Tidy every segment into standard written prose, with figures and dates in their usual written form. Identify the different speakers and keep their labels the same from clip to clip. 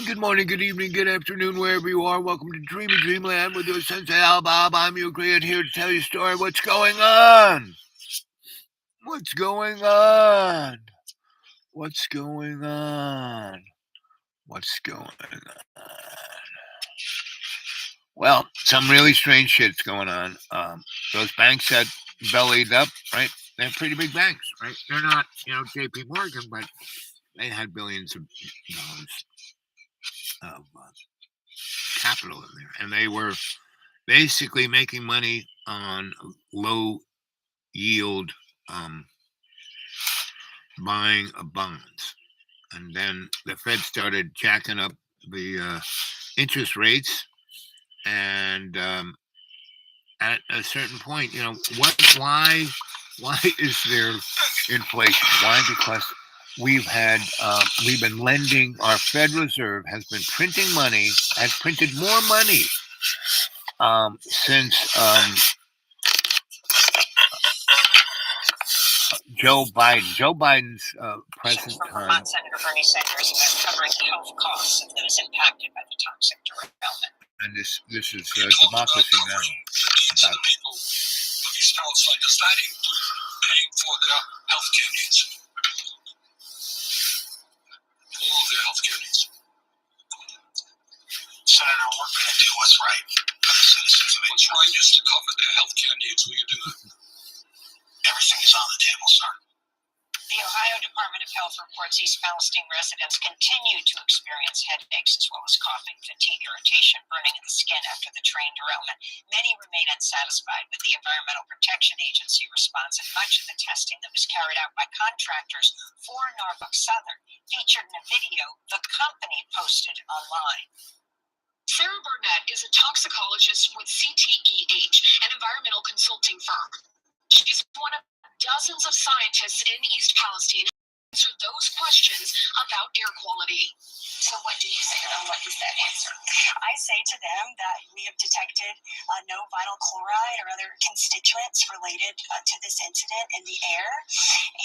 Speaker 1: good morning, good evening, good afternoon, wherever you are. Welcome to Dreamy Dreamland with your Sensei Al Bob. I'm your creator here to tell you a story. What's going on? What's going on? What's going on? What's going on? Well, some really strange shit's going on. Those banks that bellied up, right? They're pretty big banks, right? They're not, JP Morgan, but they had billions of dollars of capital in there. And they were basically making money on low yield buying of bonds. And then the Fed started jacking up the interest rates. And at a certain point, why is there inflation? Why? Because we've been lending. Our Fed Reserve has been printing money, has printed more money since Joe Biden. Joe Biden's present
Speaker 2: from
Speaker 1: time.
Speaker 2: Vermont Senator Bernie Sanders about covering the health costs of those impacted by the toxic derailment.
Speaker 1: And this is Democracy Now!
Speaker 3: About people of East Palestine. Does that include paying for their health care needs? All of their health care needs. Senator, we're going to do what's right for the citizens of Israel. What's right is to cover their health care needs. We can do that. Everything is on the table, sir.
Speaker 2: The Ohio Department of Health reports East Palestine residents continue to experience headaches as well as coughing, fatigue, irritation, burning in the skin after the train derailment. Many remain unsatisfied with the Environmental Protection Agency response, and much of the testing that was carried out by contractors for Norfolk Southern featured in a video the company posted online. Sarah Burnett is a toxicologist with CTEH, an environmental consulting firm. She's one of dozens of scientists in East Palestine who answer those questions about air quality. So what do you say to them? What is that answer? I say to them that we have detected no vinyl chloride or other constituents related to this incident in the air,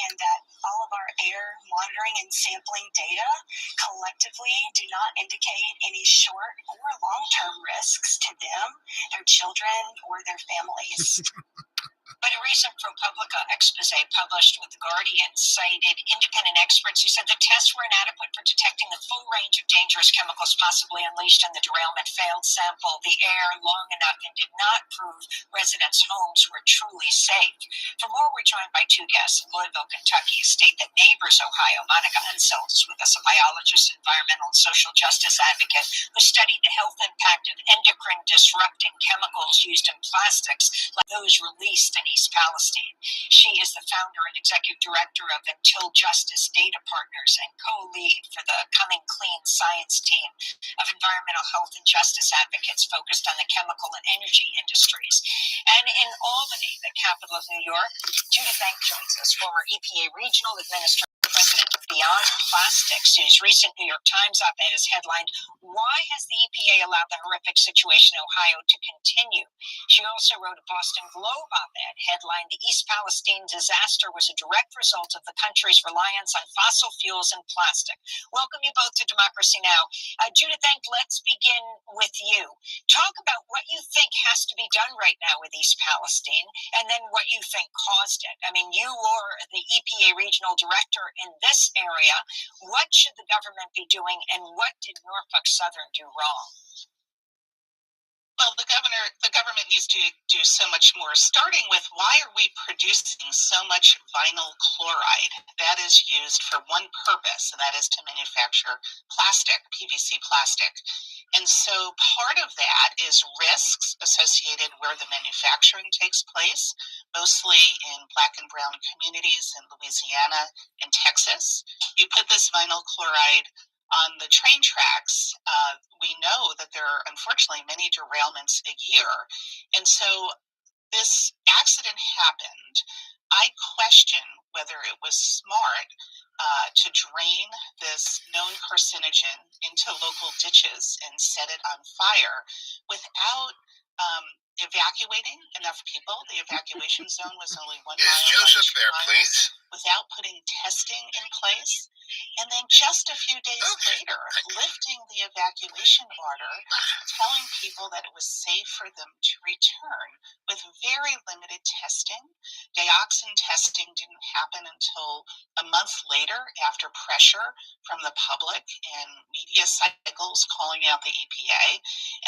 Speaker 2: and that all of our air monitoring and sampling data collectively do not indicate any short or long-term risks to them, their children, or their families. But a recent ProPublica expose published with The Guardian cited independent experts who said the tests were inadequate for detecting the full range of dangerous chemicals possibly unleashed in the derailment, failed sample the air long enough, and did not prove residents' homes were truly safe. For more, we're joined by two guests in Louisville, Kentucky, a state that neighbors Ohio. Monica Unseld is with us, a biologist, environmental and social justice advocate who studied the health impact of endocrine disrupting chemicals used in plastics like those released in East Palestine. She is the founder and executive director of Until Justice Data Partners and co-lead for the Coming Clean Science team of environmental health and justice advocates focused on the chemical and energy industries. And in Albany, the capital of New York, Judith Bank joins us, former EPA regional administrator, president of Beyond Plastics, whose recent New York Times op-ed is headlined, "Why has the EPA allowed the horrific situation in Ohio to continue?" She also wrote a Boston Globe op-ed headlined, "The East Palestine disaster was a direct result of the country's reliance on fossil fuels and plastic." Welcome you both to Democracy Now! Judith Bank, let's begin with you. Talk about what you think has to be done right now with East Palestine, and then what you think caused it. I mean, you were the EPA regional director in this area. What should the government be doing, and what did Norfolk Southern do wrong?
Speaker 4: Well, the government needs to do so much more, starting with why are we producing so much vinyl chloride? That is used for one purpose, and that is to manufacture plastic, PVC plastic. And so part of that is risks associated where the manufacturing takes place, mostly in Black and brown communities in Louisiana and Texas. You put this vinyl chloride on the train tracks, we know that there are unfortunately many derailments a year. And so this accident happened. I question whether it was smart to drain this known carcinogen into local ditches and set it on fire without evacuating enough people. The evacuation zone was only 1 mile.
Speaker 1: Is Joseph there, please?
Speaker 4: without putting testing in place, and then just a few days later, lifting the evacuation order, telling people that it was safe for them to return with very limited testing. Dioxin testing didn't happen until a month later after pressure from the public and media cycles calling out the EPA.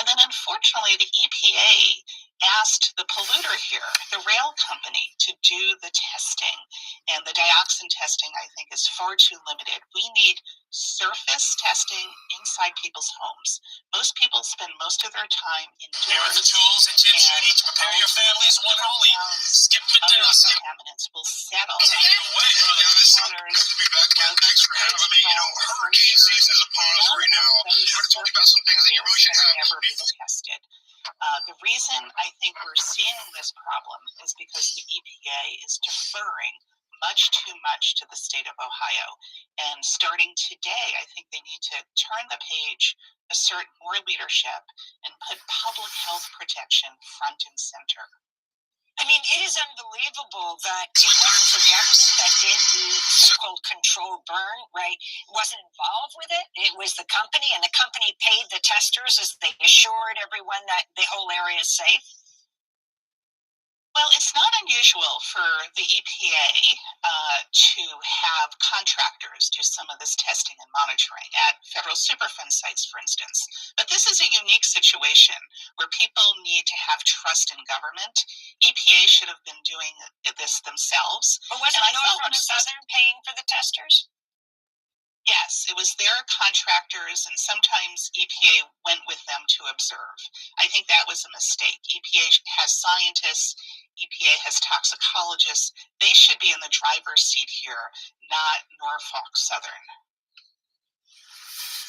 Speaker 4: And then unfortunately, the EPA asked the polluter here, the rail company, to do the testing. And the dioxin testing, I think, is far too limited. We need surface testing inside people's homes. Most people spend most of their time
Speaker 3: Here are the
Speaker 4: indoors.
Speaker 3: tools and tips you
Speaker 4: And
Speaker 3: need to prepare your family's one holy. Skip the
Speaker 4: other
Speaker 3: dust.
Speaker 4: contaminants will settle
Speaker 3: Take it away, guys.
Speaker 4: counters,
Speaker 3: Good to be back again. Thanks for having me. Hurricane season is upon us right now. I want to talk about some things that you really should have
Speaker 4: never been
Speaker 3: before.
Speaker 4: tested. The reason I think we're seeing this problem is because the EPA is deferring much too much to the state of Ohio. And starting today, I think they need to turn the page, assert more leadership, and put public health protection front and center.
Speaker 2: I mean, it is unbelievable that it wasn't the government that did the so-called controlled burn, right? It wasn't involved with it. It was the company, and the company paid the testers as they assured everyone that the whole area is safe.
Speaker 4: Well, it's not unusual for the EPA to have contractors do some of this testing and monitoring at federal Superfund sites, for instance. But this is a unique situation where people need to have trust in government. EPA should have been doing this themselves.
Speaker 2: But wasn't Norfolk Southern paying for the testers?
Speaker 4: Yes, it was their contractors, and sometimes EPA went with them to observe. I think that was a mistake. EPA has scientists, EPA has toxicologists. They should be in the driver's seat here, not Norfolk Southern.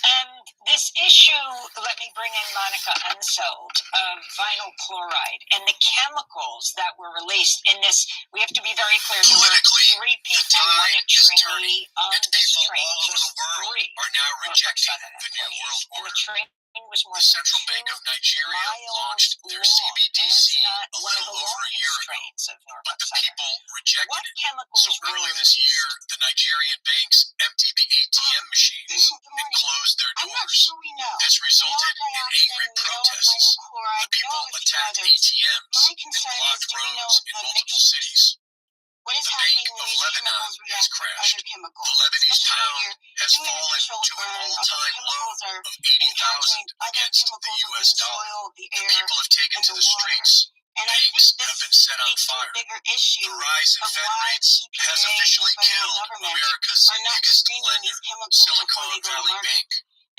Speaker 2: And this issue, let me bring in Monica Unsold, of vinyl chloride and the chemicals that were released in this. We have to be very clear. There were 3 people on a train on this train. Just 3
Speaker 3: are now rejecting
Speaker 2: Southern
Speaker 3: the New World
Speaker 2: employees. And
Speaker 3: Order.
Speaker 2: the train was more
Speaker 3: The
Speaker 2: than
Speaker 3: Central
Speaker 2: 2
Speaker 3: Bank of Nigeria
Speaker 2: miles
Speaker 3: launched their
Speaker 2: long.
Speaker 3: CBDC
Speaker 2: And that's
Speaker 3: a
Speaker 2: not one of
Speaker 3: little
Speaker 2: the
Speaker 3: over a year
Speaker 2: longest
Speaker 3: ago,
Speaker 2: trains of
Speaker 3: but
Speaker 2: Norfolk
Speaker 3: the
Speaker 2: Southern.
Speaker 3: people rejected
Speaker 2: What
Speaker 3: it.
Speaker 2: chemicals
Speaker 3: So
Speaker 2: were
Speaker 3: early this
Speaker 2: released?
Speaker 3: year, the Nigerian banks emptied the ATM machines and closed their
Speaker 4: I'm not
Speaker 3: doors.
Speaker 4: sure we know.
Speaker 3: This resulted in
Speaker 4: dioxin,
Speaker 3: angry
Speaker 4: we know of
Speaker 3: protests.
Speaker 4: vinyl chloride,
Speaker 3: The people
Speaker 4: we know of a few
Speaker 3: attacked
Speaker 4: others.
Speaker 3: ATMs
Speaker 4: My
Speaker 3: and
Speaker 4: concern is,
Speaker 3: blocked
Speaker 4: do we know
Speaker 3: roads
Speaker 4: of
Speaker 3: in
Speaker 4: the
Speaker 3: multiple
Speaker 4: mixture?
Speaker 3: cities.
Speaker 4: What is
Speaker 3: The
Speaker 4: happening
Speaker 3: Bank
Speaker 4: when
Speaker 3: of
Speaker 4: these
Speaker 3: Lebanon
Speaker 4: chemicals
Speaker 3: has
Speaker 4: react with
Speaker 3: crashed.
Speaker 4: other chemicals?
Speaker 3: The Lebanese
Speaker 4: Especially
Speaker 3: pound
Speaker 4: when you're
Speaker 3: has
Speaker 4: doing a
Speaker 3: fallen
Speaker 4: controlled
Speaker 3: to an
Speaker 4: burn, other
Speaker 3: all-time low
Speaker 4: chemicals are
Speaker 3: of
Speaker 4: encountering
Speaker 3: 80,000
Speaker 4: other
Speaker 3: against the
Speaker 4: chemicals within
Speaker 3: U.S.
Speaker 4: the
Speaker 3: dollar.
Speaker 4: soil, the
Speaker 3: The
Speaker 4: air,
Speaker 3: people have taken
Speaker 4: and
Speaker 3: to
Speaker 4: the
Speaker 3: the
Speaker 4: water.
Speaker 3: streets.
Speaker 4: And I think
Speaker 3: Banks
Speaker 4: this
Speaker 3: have been set on
Speaker 4: leads to a
Speaker 3: fire.
Speaker 4: bigger
Speaker 3: The
Speaker 4: issue
Speaker 3: rise in
Speaker 4: of
Speaker 3: Fed
Speaker 4: why
Speaker 3: rates
Speaker 4: the EPA
Speaker 3: has
Speaker 4: and the
Speaker 3: officially
Speaker 4: federal
Speaker 3: killed
Speaker 4: government
Speaker 3: America's
Speaker 4: are not
Speaker 3: biggest
Speaker 4: screening
Speaker 3: lender,
Speaker 4: these chemicals before
Speaker 3: Silicon
Speaker 4: they go to
Speaker 3: Valley
Speaker 4: market.
Speaker 3: Bank.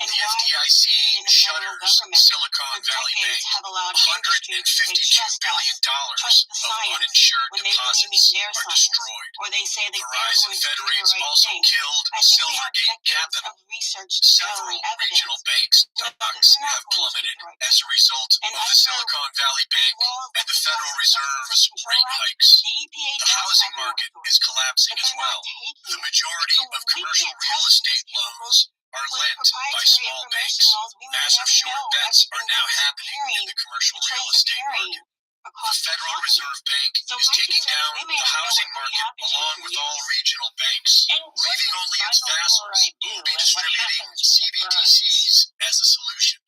Speaker 4: And
Speaker 3: The
Speaker 4: why the
Speaker 3: FDIC
Speaker 4: EPA and the federal
Speaker 3: shutters
Speaker 4: government
Speaker 3: Silicon
Speaker 4: for
Speaker 3: Valley
Speaker 4: decades
Speaker 3: Bank.
Speaker 4: have allowed industry to say,
Speaker 3: $152
Speaker 4: trust
Speaker 3: billion
Speaker 4: us, trust the
Speaker 3: of
Speaker 4: science,
Speaker 3: uninsured
Speaker 4: when they really mean
Speaker 3: deposits
Speaker 4: their
Speaker 3: are
Speaker 4: science.
Speaker 3: destroyed.
Speaker 4: Or they say that
Speaker 3: The
Speaker 4: they're
Speaker 3: rise in
Speaker 4: going to
Speaker 3: Fed
Speaker 4: do the
Speaker 3: rates
Speaker 4: right
Speaker 3: also
Speaker 4: thing.
Speaker 3: killed
Speaker 4: I think we have
Speaker 3: Silvergate
Speaker 4: decades
Speaker 3: Capital.
Speaker 4: of research to know
Speaker 3: Several
Speaker 4: and evidence
Speaker 3: regional bank
Speaker 4: that
Speaker 3: stocks
Speaker 4: they're not
Speaker 3: have
Speaker 4: going to do
Speaker 3: plummeted
Speaker 4: the right
Speaker 3: as a result
Speaker 4: And
Speaker 3: of the
Speaker 4: under
Speaker 3: Silicon Valley Bank
Speaker 4: laws
Speaker 3: and
Speaker 4: like
Speaker 3: the
Speaker 4: the
Speaker 3: Federal
Speaker 4: Toxic
Speaker 3: Reserve's
Speaker 4: Substances Control
Speaker 3: rate
Speaker 4: Act,
Speaker 3: hikes.
Speaker 4: the EPA
Speaker 3: The
Speaker 4: does
Speaker 3: housing
Speaker 4: have more
Speaker 3: market
Speaker 4: authority,
Speaker 3: is collapsing
Speaker 4: but
Speaker 3: as
Speaker 4: they're
Speaker 3: well.
Speaker 4: not taking
Speaker 3: The
Speaker 4: it.
Speaker 3: majority
Speaker 4: So
Speaker 3: of
Speaker 4: when we
Speaker 3: commercial
Speaker 4: can't
Speaker 3: real
Speaker 4: test
Speaker 3: estate
Speaker 4: these chemicals
Speaker 3: loans are
Speaker 4: with
Speaker 3: lent by
Speaker 4: proprietary
Speaker 3: small
Speaker 4: information
Speaker 3: banks.
Speaker 4: laws, we may
Speaker 3: Massive
Speaker 4: never
Speaker 3: short
Speaker 4: know
Speaker 3: bets are
Speaker 4: everything
Speaker 3: now
Speaker 4: that's
Speaker 3: happening in
Speaker 4: carrying,
Speaker 3: the commercial
Speaker 4: the
Speaker 3: real
Speaker 4: trains are
Speaker 3: estate
Speaker 4: carrying
Speaker 3: market. The
Speaker 4: across the
Speaker 3: Federal
Speaker 4: continent.
Speaker 3: Reserve Bank
Speaker 4: So
Speaker 3: is
Speaker 4: my
Speaker 3: taking
Speaker 4: concern is
Speaker 3: down
Speaker 4: we may
Speaker 3: the
Speaker 4: not know
Speaker 3: housing
Speaker 4: what really
Speaker 3: market
Speaker 4: happens
Speaker 3: along
Speaker 4: in
Speaker 3: with
Speaker 4: years.
Speaker 3: all regional banks,
Speaker 2: And what
Speaker 3: leaving
Speaker 2: does
Speaker 3: only its
Speaker 2: vinyl
Speaker 3: vassals
Speaker 2: chloride
Speaker 3: who
Speaker 2: do,
Speaker 3: will be
Speaker 2: and what
Speaker 3: distributing
Speaker 2: happens when it burns?
Speaker 3: CBDCs as a solution.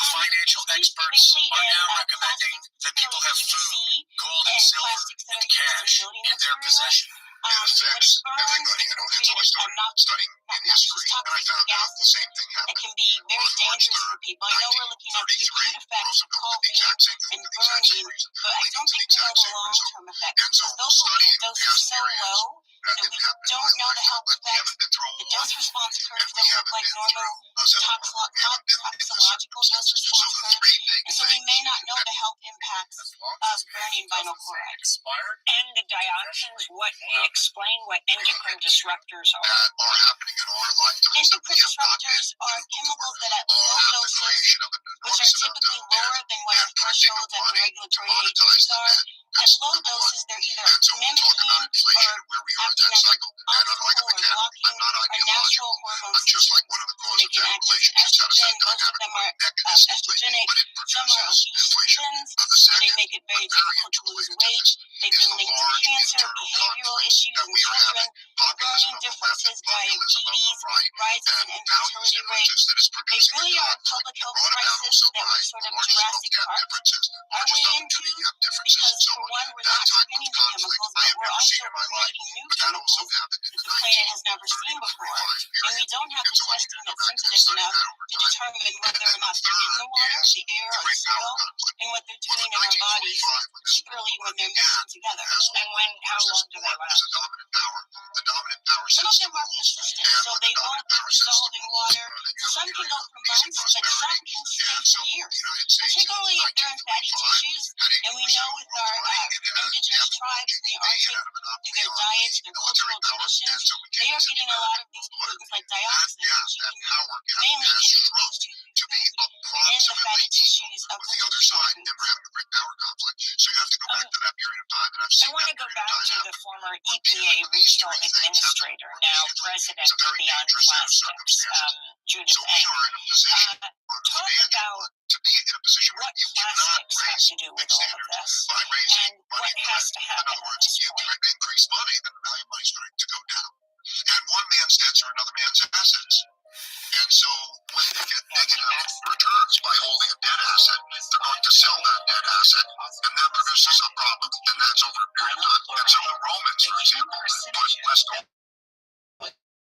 Speaker 3: The financial
Speaker 4: It's used
Speaker 3: experts
Speaker 4: mainly
Speaker 3: are
Speaker 4: in
Speaker 3: now recommending
Speaker 4: plastics,
Speaker 3: that people have
Speaker 4: PVC,
Speaker 3: food, gold and
Speaker 4: and
Speaker 3: silver,
Speaker 4: plastics that
Speaker 3: and
Speaker 4: are used in
Speaker 3: cash
Speaker 4: building
Speaker 3: in their
Speaker 4: materials.
Speaker 3: possession.
Speaker 4: When it burns,
Speaker 3: everybody,
Speaker 4: it can
Speaker 3: and so
Speaker 4: create
Speaker 3: I
Speaker 4: a
Speaker 3: started studying in history, and I
Speaker 4: toxic
Speaker 3: found out the
Speaker 4: gases
Speaker 3: same thing
Speaker 4: that
Speaker 3: happened
Speaker 4: can be very
Speaker 3: on March
Speaker 4: dangerous
Speaker 3: 3rd,
Speaker 4: for people. I know we're looking at the acute
Speaker 3: 1933.
Speaker 4: effects of coughing and burning, but I don't think we know the long-term effects,
Speaker 3: And so
Speaker 4: because those will be at doses
Speaker 3: past
Speaker 4: so
Speaker 3: periods
Speaker 4: low
Speaker 3: that
Speaker 4: that we
Speaker 3: didn't happen in
Speaker 4: don't
Speaker 3: my
Speaker 4: know the
Speaker 3: lifetime,
Speaker 4: health
Speaker 3: but we
Speaker 4: effects.
Speaker 3: haven't been through a
Speaker 4: The
Speaker 3: war,
Speaker 4: dose response
Speaker 3: and
Speaker 4: curves
Speaker 3: we
Speaker 4: don't look
Speaker 3: haven't
Speaker 4: like
Speaker 3: been
Speaker 4: normal
Speaker 3: through a civil war. We haven't been in this
Speaker 4: toxicological dose
Speaker 3: circumstance. So
Speaker 4: response
Speaker 3: the
Speaker 4: curves,
Speaker 3: three big
Speaker 4: and so we may
Speaker 3: things
Speaker 4: not know
Speaker 3: that
Speaker 4: the health impacts
Speaker 3: as long
Speaker 4: of
Speaker 3: as
Speaker 4: burning vinyl chloride.
Speaker 3: expired
Speaker 2: And the dioxins, what explain what endocrine disruptors are.
Speaker 3: that are happening in our lifetimes that we
Speaker 4: Endocrine
Speaker 3: have not
Speaker 4: disruptors are chemicals that at low
Speaker 3: are the
Speaker 4: doses,
Speaker 3: creation of an
Speaker 4: which are
Speaker 3: enormous amount
Speaker 4: typically
Speaker 3: of debt
Speaker 4: lower than what
Speaker 3: and
Speaker 4: our
Speaker 3: printing of
Speaker 4: thresholds at the
Speaker 3: money to
Speaker 4: regulatory
Speaker 3: monetize
Speaker 4: agencies
Speaker 3: the
Speaker 4: are.
Speaker 3: debt.
Speaker 4: At
Speaker 3: That's
Speaker 4: low
Speaker 3: number one.
Speaker 4: doses, they're either
Speaker 3: And so we'll talk about
Speaker 4: mimicking
Speaker 3: inflation
Speaker 4: or
Speaker 3: and where we are
Speaker 2: acting as an obstacle or blocking our natural hormones.
Speaker 3: I'm just like one of the
Speaker 2: They
Speaker 3: causes of
Speaker 2: can act as
Speaker 3: inflation.
Speaker 2: an
Speaker 3: Just have
Speaker 2: estrogen.
Speaker 3: a
Speaker 2: Most of them are
Speaker 3: mechanism,
Speaker 2: estrogenic.
Speaker 3: but it
Speaker 2: Some are
Speaker 3: produces inflation.
Speaker 2: obesogenics.
Speaker 3: The
Speaker 2: They
Speaker 3: second,
Speaker 2: make it very
Speaker 3: but very
Speaker 2: difficult to lose
Speaker 3: interrelated to
Speaker 2: weight.
Speaker 3: this,
Speaker 2: They've
Speaker 3: is
Speaker 2: been
Speaker 3: the
Speaker 2: linked to
Speaker 3: large
Speaker 2: cancer,
Speaker 3: internal
Speaker 2: behavioral
Speaker 3: conflict
Speaker 2: issues
Speaker 3: that
Speaker 2: in
Speaker 3: we are
Speaker 2: children,
Speaker 3: having. Populism
Speaker 2: learning
Speaker 3: on the left
Speaker 2: differences,
Speaker 3: and populism on the
Speaker 2: diabetes,
Speaker 3: right,
Speaker 2: rises
Speaker 3: and
Speaker 2: in
Speaker 3: values
Speaker 2: infertility rates.
Speaker 3: differences that is
Speaker 2: They
Speaker 3: producing
Speaker 2: really
Speaker 3: a
Speaker 2: are a
Speaker 3: conflict
Speaker 2: public health
Speaker 3: brought about
Speaker 2: crisis
Speaker 3: also
Speaker 2: that
Speaker 3: by
Speaker 2: we're sort of
Speaker 3: largest
Speaker 2: Jurassic
Speaker 3: wealth gap
Speaker 2: Park
Speaker 3: differences,
Speaker 2: our
Speaker 3: largest
Speaker 2: way
Speaker 3: opportunity
Speaker 2: into,
Speaker 3: gap differences,
Speaker 2: because
Speaker 3: and so
Speaker 2: for
Speaker 3: on.
Speaker 2: one, we're
Speaker 3: That
Speaker 2: not
Speaker 3: type of
Speaker 2: creating the
Speaker 3: conflict
Speaker 2: chemicals,
Speaker 3: I
Speaker 2: but
Speaker 3: have
Speaker 2: we're
Speaker 3: never seen
Speaker 2: also
Speaker 3: in my life.
Speaker 2: creating new
Speaker 3: But that also
Speaker 2: chemicals
Speaker 3: happened in
Speaker 2: that
Speaker 3: the
Speaker 2: the planet has never seen
Speaker 3: 1935
Speaker 2: before. And
Speaker 3: period.
Speaker 2: we don't have
Speaker 3: And
Speaker 2: the
Speaker 3: so I need to
Speaker 2: testing
Speaker 3: go
Speaker 2: that's
Speaker 3: back to
Speaker 2: sensitive
Speaker 3: study
Speaker 2: enough
Speaker 3: that over
Speaker 2: to
Speaker 3: time.
Speaker 2: determine
Speaker 3: And
Speaker 2: whether
Speaker 3: then
Speaker 2: or not
Speaker 3: the
Speaker 2: they're in
Speaker 3: third
Speaker 2: the water,
Speaker 3: is
Speaker 2: the air,
Speaker 3: the
Speaker 2: or the
Speaker 3: great power
Speaker 2: soil,
Speaker 3: conflict.
Speaker 2: and what they're
Speaker 3: Well,
Speaker 2: doing
Speaker 3: in
Speaker 2: in our bodies,
Speaker 3: 1945, when this
Speaker 2: particularly when they're
Speaker 3: began,
Speaker 2: mixing together.
Speaker 3: as
Speaker 2: And when, how long do they
Speaker 3: war
Speaker 2: last?
Speaker 3: is a dominant power. The dominant power
Speaker 2: Some of
Speaker 3: sets the
Speaker 2: them are
Speaker 3: rules.
Speaker 2: persistent,
Speaker 3: And
Speaker 2: so
Speaker 3: when
Speaker 2: they
Speaker 3: the
Speaker 2: won't
Speaker 3: dominant power sets
Speaker 2: dissolve
Speaker 3: the
Speaker 2: in
Speaker 3: rules,
Speaker 2: water.
Speaker 3: then
Speaker 2: So
Speaker 3: you have
Speaker 2: some
Speaker 3: a
Speaker 2: can
Speaker 3: period
Speaker 2: go
Speaker 3: of
Speaker 2: for
Speaker 3: peace and
Speaker 2: months, but some
Speaker 3: prosperity.
Speaker 2: can stay
Speaker 3: And
Speaker 2: for
Speaker 3: so
Speaker 2: years,
Speaker 3: the United States
Speaker 2: particularly
Speaker 3: in
Speaker 2: if they're in fatty
Speaker 3: 1945
Speaker 2: tissues.
Speaker 3: had
Speaker 2: And we know
Speaker 3: 80%
Speaker 2: with our
Speaker 3: world money. It has
Speaker 2: indigenous
Speaker 3: half
Speaker 2: tribes in the
Speaker 3: GDP. It
Speaker 2: Arctic,
Speaker 3: had a
Speaker 2: through
Speaker 3: monopoly
Speaker 2: their
Speaker 3: on
Speaker 2: diets,
Speaker 3: the
Speaker 2: their
Speaker 3: military
Speaker 2: cultural
Speaker 3: power. And
Speaker 2: traditions,
Speaker 3: so we
Speaker 2: they
Speaker 3: came
Speaker 2: are
Speaker 3: to
Speaker 2: getting a lot of these pollutants like dioxin,
Speaker 3: that
Speaker 2: which you can
Speaker 3: power gap
Speaker 2: mainly
Speaker 3: has
Speaker 2: get
Speaker 3: shrunk
Speaker 2: exposed
Speaker 3: to be
Speaker 2: in the
Speaker 3: approximately
Speaker 2: fatty
Speaker 3: equal
Speaker 2: tissues of
Speaker 3: with the other side, and we're having a great power conflict. So you have to go back to that period of time, and I've
Speaker 2: I
Speaker 3: seen
Speaker 2: want
Speaker 3: that
Speaker 2: to go
Speaker 3: period of
Speaker 2: back
Speaker 3: time
Speaker 2: to
Speaker 3: happen.
Speaker 2: the former EPA regional administrator, now president
Speaker 3: It's a
Speaker 2: of
Speaker 3: very
Speaker 2: Beyond
Speaker 3: dangerous set of
Speaker 2: Plastics,
Speaker 3: circumstances.
Speaker 2: Judith
Speaker 3: So we
Speaker 2: Eng.
Speaker 3: are in a position
Speaker 2: Talk about
Speaker 3: to be in a position where
Speaker 2: what
Speaker 3: you cannot
Speaker 2: plastics have
Speaker 3: raise
Speaker 2: to do with
Speaker 3: big
Speaker 2: all of
Speaker 3: standards
Speaker 2: this,
Speaker 3: by raising
Speaker 2: and
Speaker 3: money.
Speaker 2: what has to
Speaker 3: In
Speaker 2: happen
Speaker 3: other
Speaker 2: at
Speaker 3: words,
Speaker 2: this
Speaker 3: you
Speaker 2: point.
Speaker 3: direct increase money, then the value of money is going to go down. And one man's debts are another man's assets. And so when they get negative returns by holding a debt asset, they're going to sell that debt asset, and that produces a problem, and that's over a period of time. And so the Romans, for example, put less gold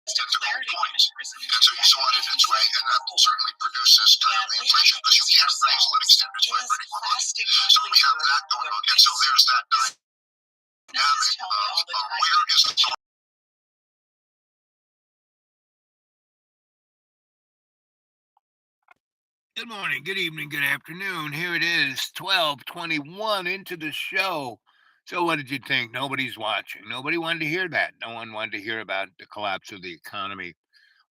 Speaker 3: into gold coins. And so you saw it in its way, and that certainly produces kind of the inflation, because you can't raise living standards by printing more money. So we have that going on. And so there's that dynamic of where is the
Speaker 1: Good morning, good evening, good afternoon. Here it is, 12:21 into the show. So what did you think? Nobody's watching. Nobody wanted to hear that. No one wanted to hear about the collapse of the economy.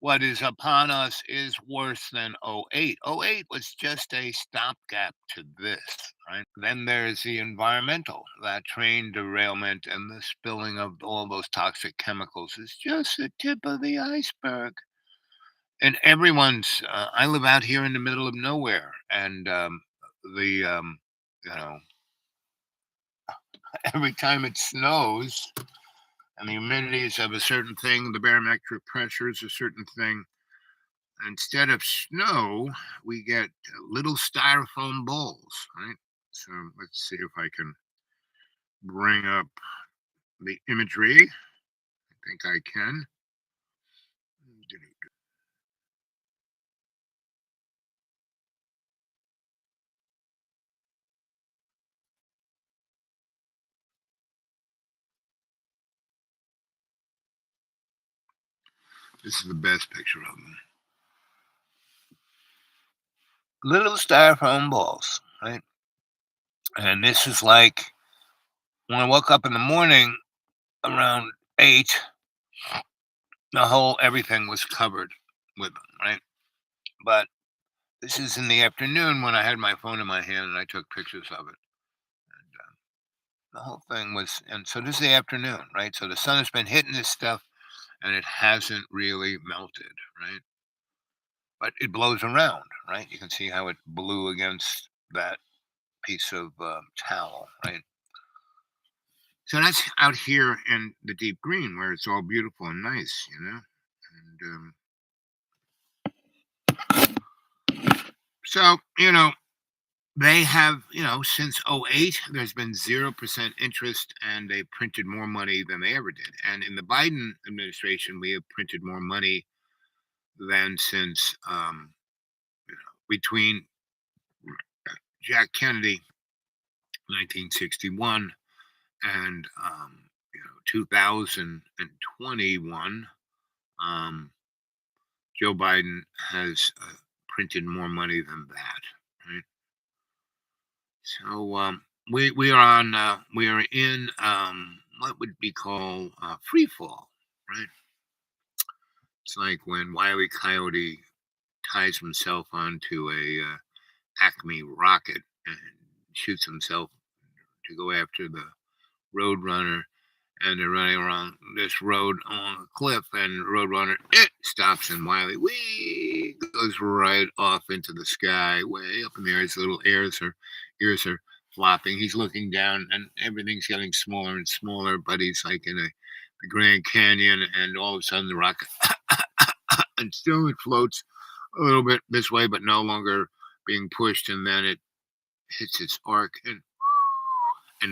Speaker 1: What is upon us is worse than '08. '08 was just a stopgap to this, right? Then there's the environmental. That train derailment and the spilling of all those toxic chemicals is just the tip of the iceberg. And everyone's I live out here in the middle of nowhere, and the you know every time it snows and the humidity is of a certain thing, the barometric pressure is a certain thing. Instead of snow, we get little styrofoam balls, right? So let's see if I can bring up the imagery. I think I can. This is the best picture of them. Little styrofoam balls, right? And this is like when I woke up in the morning around 8, the whole everything was covered with them, right? But this is in the afternoon when I had my phone in my hand and I took pictures of it. And the whole thing was, and so this is the afternoon, right? So the sun has been hitting this stuff and it hasn't really melted, right? But it blows around, right? You can see how it blew against that piece of towel, right? So that's out here in the deep green where it's all beautiful and nice, And so, they have, since '08, there's been 0% interest and they printed more money than they ever did. And in the Biden administration, we have printed more money than since between Jack Kennedy, 1961, and 2021. Joe Biden has printed more money than that, right? So we are in what would be called free fall, right? It's like when Wile E. Coyote ties himself onto a Acme rocket and shoots himself to go after the Roadrunner, and they're running around this road along a cliff, and Roadrunner stops, and Wiley goes right off into the sky, way up in the air. His little ears are flopping. He's looking down, and everything's getting smaller and smaller. But he's like in the Grand Canyon, and all of a sudden the rocket, and still it floats a little bit this way, but no longer being pushed, and then it hits its arc, and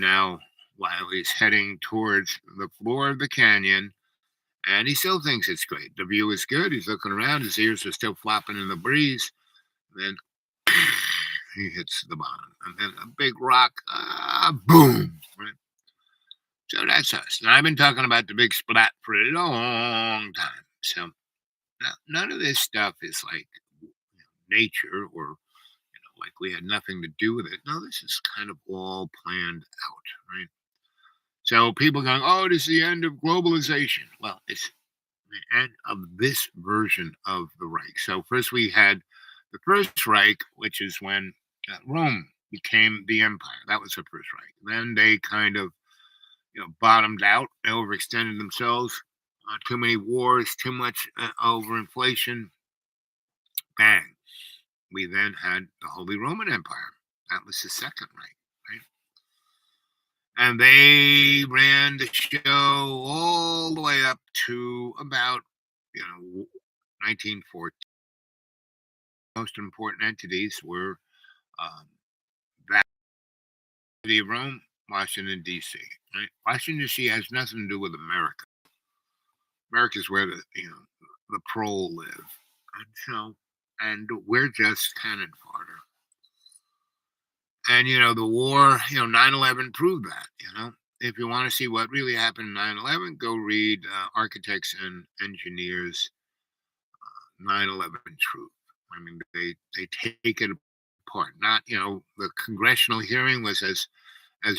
Speaker 1: now Wiley's heading towards the floor of the canyon, and he still thinks it's great. The view is good. He's looking around. His ears are still flopping in the breeze. Then he hits the bottom, and then a big rock, boom! Right. So that's us. And I've been talking about the big splat for a long time. So now, none of this stuff is like nature or like we had nothing to do with it. No, this is kind of all planned out, right? So people going, oh, this is the end of globalization. Well, it's the end of this version of the Reich. So first we had the First Reich, which is when Rome became the empire. That was the First Reich. Then they kind of, bottomed out. They overextended themselves. Too many wars, too much overinflation. Bang. We then had the Holy Roman Empire. That was the Second Reich, right? And they ran the show all the way up to about, 1914. Most important entities were that city of Rome, Washington, D.C. Right? Washington, D.C. has nothing to do with America. America is where the prole live. And we're just cannon fodder. And, the war, 9/11 proved that, If you want to see what really happened in 9/11, go read Architects and Engineers 9/11 Truth. I mean, they take it apart. Not, the congressional hearing was as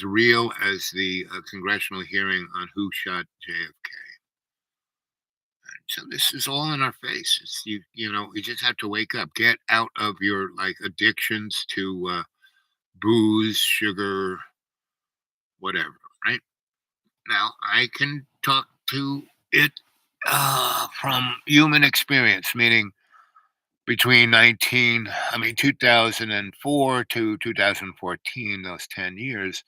Speaker 1: real as the congressional hearing on who shot JFK. And so this is all in our face. It's, you just have to wake up, get out of your addictions to booze, sugar, whatever, right? Now, I can talk to it from human experience, meaning between 2004 to 2014, those 10 years,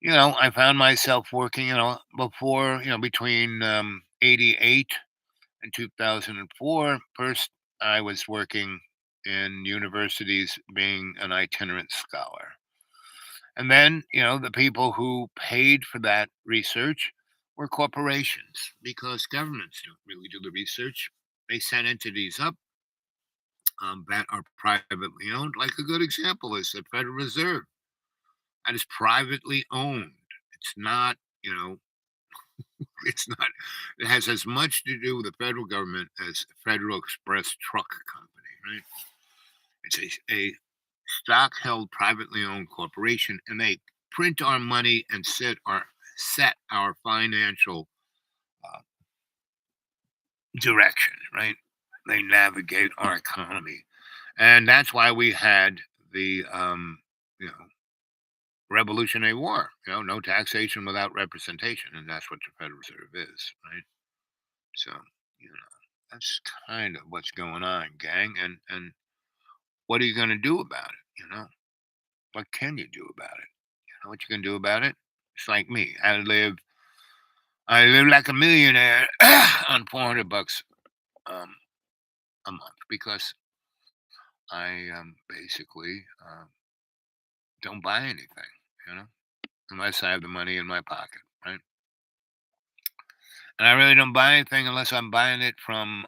Speaker 1: I found myself working, before, between 88 and 2004. First, I was working in universities being an itinerant scholar. And then, the people who paid for that research were corporations because governments don't really do the research. They send entities up that are privately owned. Like a good example is the Federal Reserve. That is privately owned. It's not, it's not, it has as much to do with the federal government as Federal Express Truck Company, right? It's a stock held privately owned corporation, and they print our money and set our financial direction, right? They navigate our economy, and that's why we had the Revolutionary War. No taxation without representation, and that's what the Federal Reserve is, right? So that's kind of what's going on, gang. And what are you going to do about it? What can you do about it? What you can do about it? It's like me. I live like a millionaire on $400 a month because I basically don't buy anything, unless I have the money in my pocket, right? And I really don't buy anything unless I'm buying it from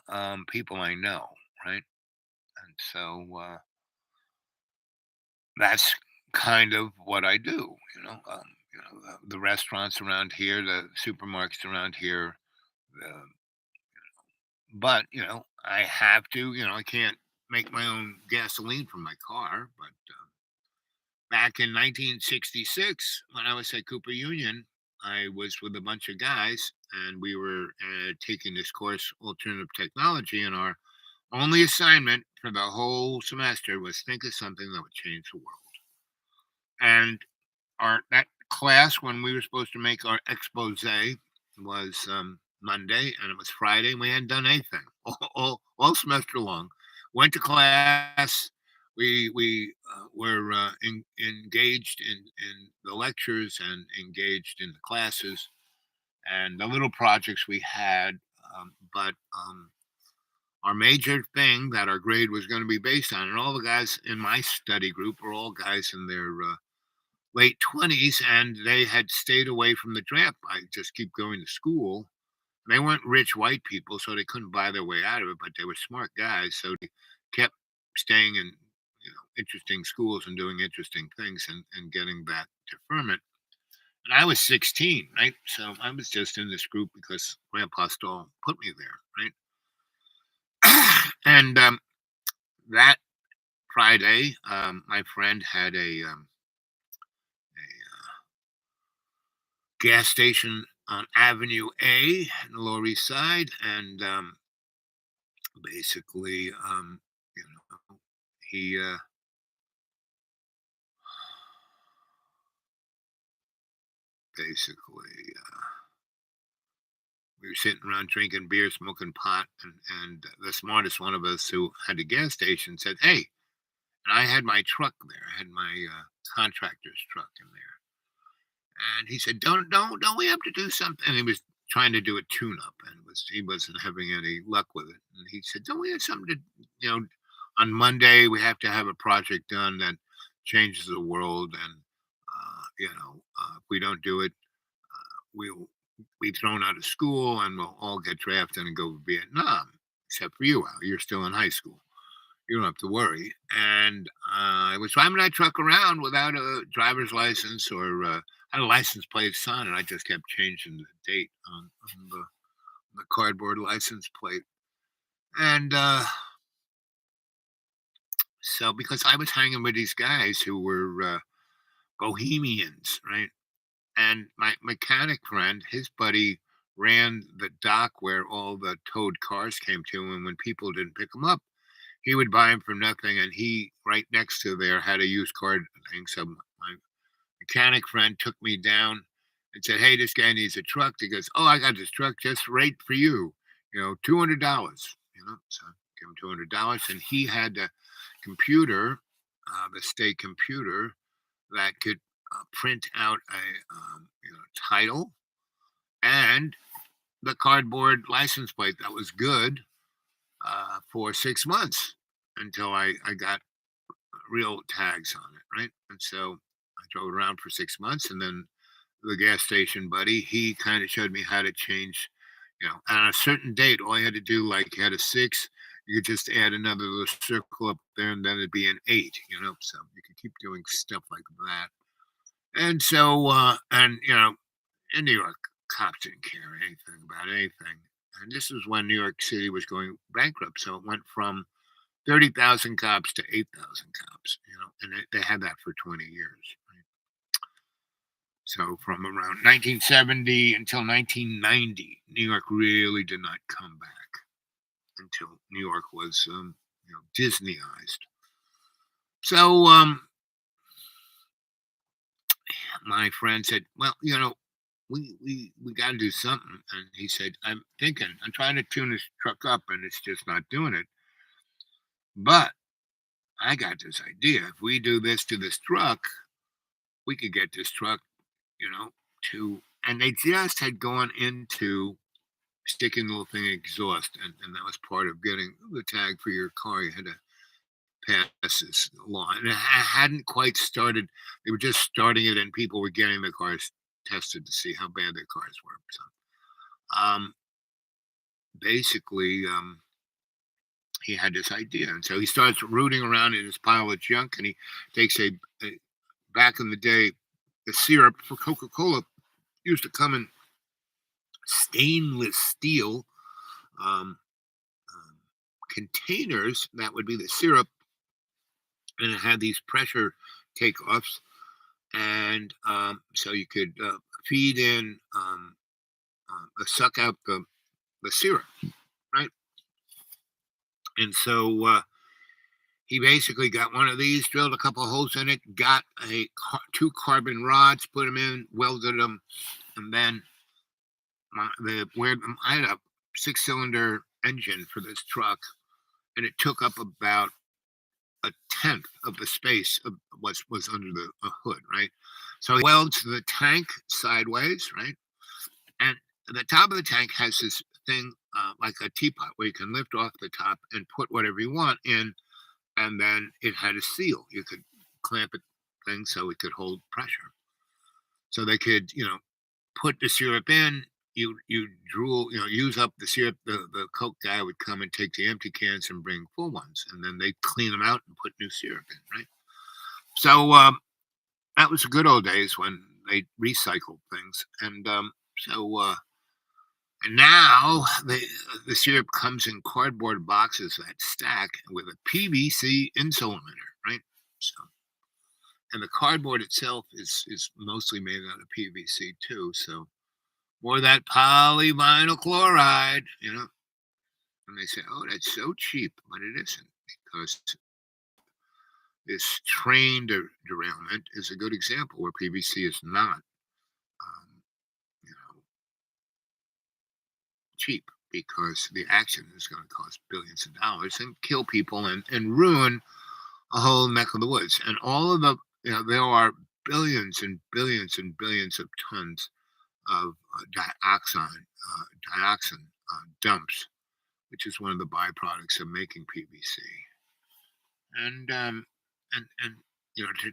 Speaker 1: people I know, right? And so that's kind of what I do, the restaurants around here, the supermarkets around here, the, but I have to, I can't make my own gasoline from my car. But back in 1966, when I was at Cooper Union, I was with a bunch of guys, and we were taking this course, Alternative Technology, and our only assignment for the whole semester was think of something that would change the world. And that class when we were supposed to make our expose was Monday, and it was Friday, and we hadn't done anything all semester long. Went to class. We were engaged in the lectures and engaged in the classes and the little projects we had. But our major thing that our grade was going to be based on, and all the guys in my study group were all guys in their late 20s, and they had stayed away from the draft by just keep going to school. They weren't rich white people, so they couldn't buy their way out of it, but they were smart guys, so they kept staying in interesting schools and doing interesting things and getting that deferment. And I was 16, right? So I was just in this group because Grandpa Stahl put me there, right? And that Friday, my friend had a gas station on Avenue A in the Lower East Side, and basically, he basically we were sitting around drinking beer, smoking pot, and the smartest one of us who had the gas station said, "Hey," and I had my truck there. I had my contractor's truck in there. And he said, don't we have to do something?" And he was trying to do a tune-up, and he wasn't having any luck with it. And he said, "Don't we have something to, on Monday we have to have a project done that changes the world, and if we don't do it, we'll be thrown out of school, and we'll all get drafted and go to Vietnam, except for you, Al. You're still in high school. You don't have to worry." And I was driving that truck around without a driver's license or had a license plate on it. I just kept changing the date on the cardboard license plate. And so, because I was hanging with these guys who were bohemians, right? And my mechanic friend, his buddy, ran the dock where all the towed cars came to, and when people didn't pick them up, he would buy them for nothing. And he, right next to there, had a used car thing. So my mechanic friend took me down and said, "Hey, this guy needs a truck." He goes, "Oh, I got this truck just right for you. $200." So I give him $200, and he had a computer, the state computer, that could print out a title and the cardboard license plate that was good for 6 months until I got real tags on it, right? And so I drove around for 6 months, and then the gas station buddy, he kind of showed me how to change, on a certain date, all you had to do, like you had a 6, you could just add another little circle up there, and then it'd be an 8, so you could keep doing stuff like that. And so, in New York, cops didn't care anything about anything. And this was when New York City was going bankrupt. So it went from 30,000 cops to 8,000 cops, and they had that for 20 years. Right? So from around 1970 until 1990, New York really did not come back until New York was, Disneyized. So my friend said, "Well, we got to do something." And he said, I'm trying to tune this truck up, and it's just not doing it. But I got this idea. If we do this to this truck, we could get this truck, and they just had gone into sticking the little thing in exhaust, and that was part of getting the tag for your car. You had to pass this law, and it hadn't quite started. They were just starting it, and people were getting the cars tested to see how bad their cars were. So, basically, he had this idea, and so he starts rooting around in his pile of junk, and he takes a back in the day, the syrup for Coca-Cola used to come in stainless steel containers. That would be the syrup, and it had these pressure takeoffs, and so you could feed in, suck out the syrup, right? And so he basically got one of these, drilled a couple holes in it, got two carbon rods, put them in, welded them, and then I had a 6-cylinder engine for this truck, and it took up about a tenth of the space of what was under the hood, right? So he welds the tank sideways, right? And the top of the tank has this thing like a teapot where you can lift off the top and put whatever you want in, and then it had a seal. You could clamp it thing so it could hold pressure. So they could, put the syrup in. You drool, use up the syrup. The Coke guy would come and take the empty cans and bring full ones, and then they clean them out and put new syrup in, right? So that was the good old days when they recycled things, and and now the syrup comes in cardboard boxes that stack with a PVC insole emitter, right? So, and the cardboard itself is mostly made out of PVC too. So more of that polyvinyl chloride, And they say, "Oh, that's so cheap," but it isn't, because this train derailment is a good example where PVC is not, um, you know, cheap, because the accident is going to cost billions of dollars and kill people and ruin a whole neck of the woods. And all of there are billions and billions and billions of tons of dioxin dumps, which is one of the byproducts of making PVC. And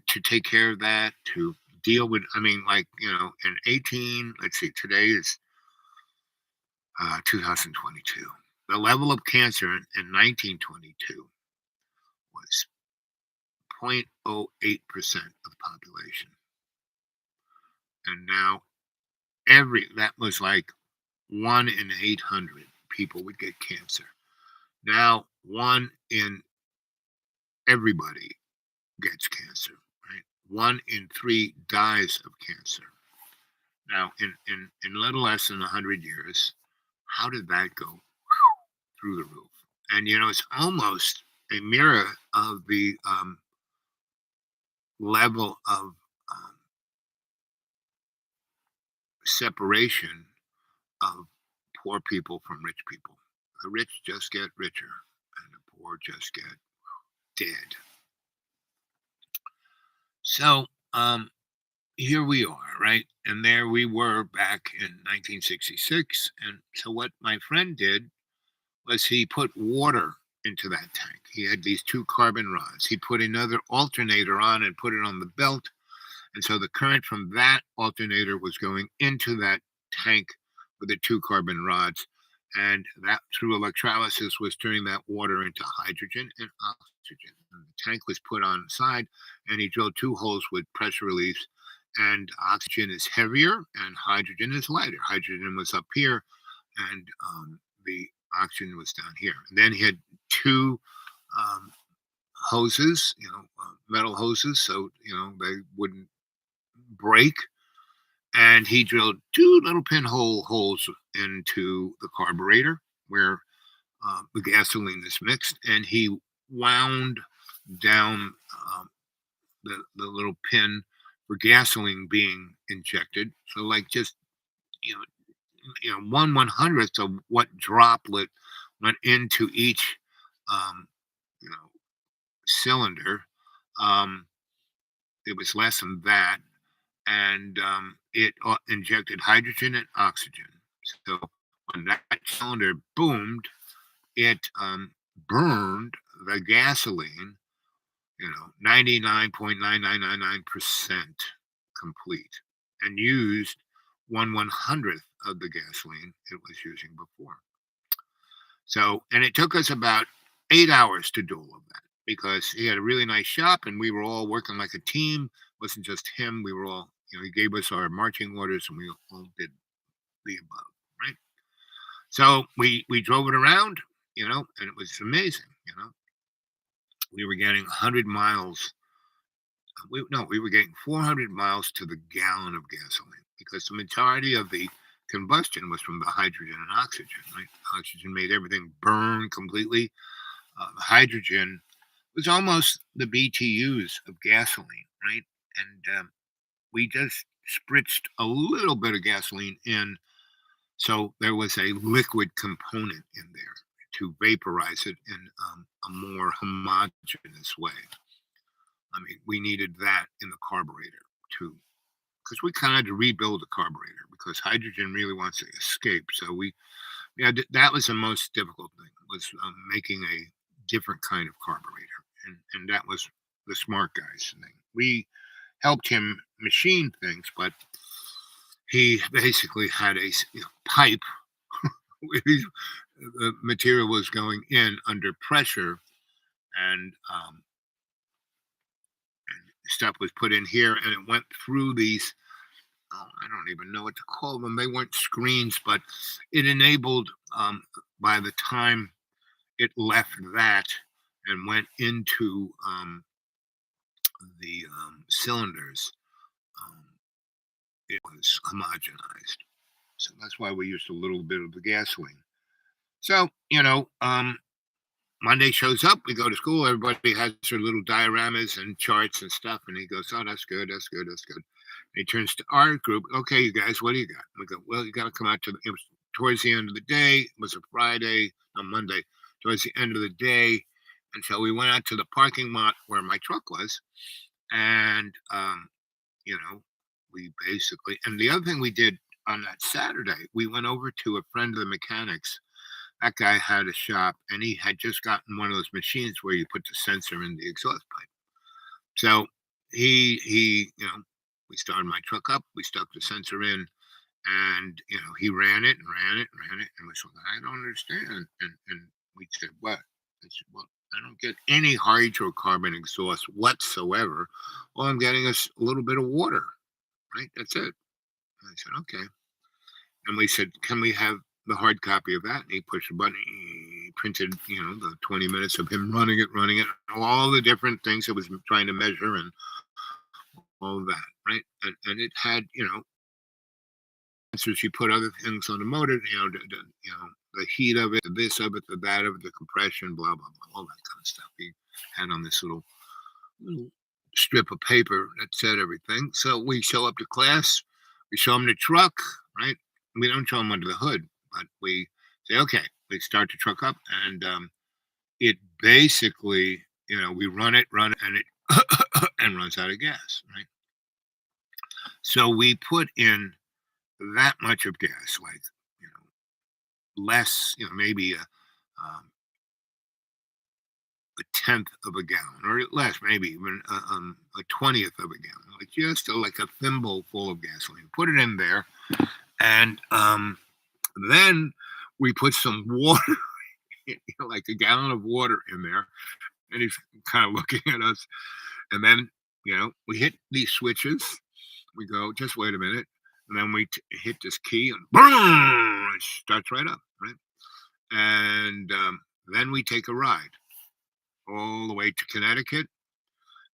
Speaker 1: to take care of that, to deal with, let's see, today is 2022. The level of cancer in 1922 was 0.08% of the population. And now that was like 1 in 800 people would get cancer. Now 1 in everybody gets cancer, right? 1 in 3 dies of cancer. Now, in little less than 100 years, how did that go through the roof? And it's almost a mirror of the level of separation of poor people from rich people. The rich just get richer, and the poor just get dead. So here we are, right? And there we were back in 1966. And so what my friend did was he put water into that tank. He had these 2 carbon rods. He put another alternator on and put it on the belt. And so the current from that alternator was going into that tank with the 2 carbon rods. And that, through electrolysis, was turning that water into hydrogen and oxygen. And the tank was put on the side, and he drilled 2 holes with pressure reliefs. And oxygen is heavier and hydrogen is lighter. Hydrogen was up here, and the oxygen was down here. And then he had 2 hoses, metal hoses, so they wouldn't break. And he drilled 2 little pinhole holes into the carburetor where the gasoline is mixed, and he wound down the little pin for gasoline being injected. So, like, just 1/100th of what droplet went into each cylinder. It was less than that, and it injected hydrogen and oxygen. So when that cylinder boomed, it burned the gasoline, 99.9999% complete, and used 1/100th of the gasoline it was using before. So, and it took us about 8 hours to do all of that, because he had a really nice shop and we were all working like a team. It wasn't just him. We were all, he gave us our marching orders and we all did the above, right? So we drove it around, and it was amazing, We were getting 100 miles. We were getting 400 miles to the gallon of gasoline, because the majority of the combustion was from the hydrogen and oxygen, right? Oxygen made everything burn completely. The hydrogen was almost the BTUs of gasoline, right? And we just spritzed a little bit of gasoline in, so there was a liquid component in there to vaporize it in a more homogeneous way. I mean, we needed that in the carburetor too, because we kind of had to rebuild the carburetor because hydrogen really wants to escape. So yeah, that was the most difficult thing, was making a different kind of carburetor, and that was the smart guys thing. We helped him machine things, but he basically had a pipe with the material was going in under pressure, and stuff was put in here, and it went through these. Oh, I don't even know what to call them. They weren't screens, but it enabled. By the time it left that and went into the cylinders, um, it was homogenized. So that's why we used a little bit of the gasoline. So, Monday shows up, we go to school, everybody has their little dioramas and charts and stuff, and he goes, "Oh, that's good, that's good, that's good." And he turns to our group, "Okay, you guys, what do you got?" We go, "Well, you got to come out to it was towards the end of the day, it was a Friday, on Monday, towards the end of the day." And so we went out to the parking lot where my truck was, and, we basically, and the other thing we did on that Saturday, we went over to a friend of the mechanics. That guy had a shop, and he had just gotten one of those machines where you put the sensor in the exhaust pipe. So we started my truck up, we stuck the sensor in, and he ran it and ran it and ran it, and we said, "I don't understand." And we said, "What?" I said, "Well, I don't get any hydrocarbon exhaust whatsoever. All I'm getting is a little bit of water, right? That's it." And I said, "Okay." And we said, "Can we have the hard copy of that?" And he pushed a button. He printed, the 20 minutes of him running it, all the different things it was trying to measure and all of that, right? And it had, so you put other things on the motor, the heat of it, the this of it, the that of it, the compression, blah, blah, blah, all that kind of stuff. He had on this little strip of paper that said everything. So we show up to class, we show them the truck, right? We don't show them under the hood, but we say, "Okay," we start the truck up, and it basically, we run it, and it and runs out of gas, right? So we put in that much of gas, like, less, maybe a tenth of a gallon, or less, maybe even a 20th of a gallon, like just like a thimble full of gasoline. Put it in there, and then we put some water, like a gallon of water in there, and he's kind of looking at us. And then, we hit these switches. We go, "Just wait a minute." And then we hit this key, and boom, it starts right up, right? And then we take a ride all the way to Connecticut,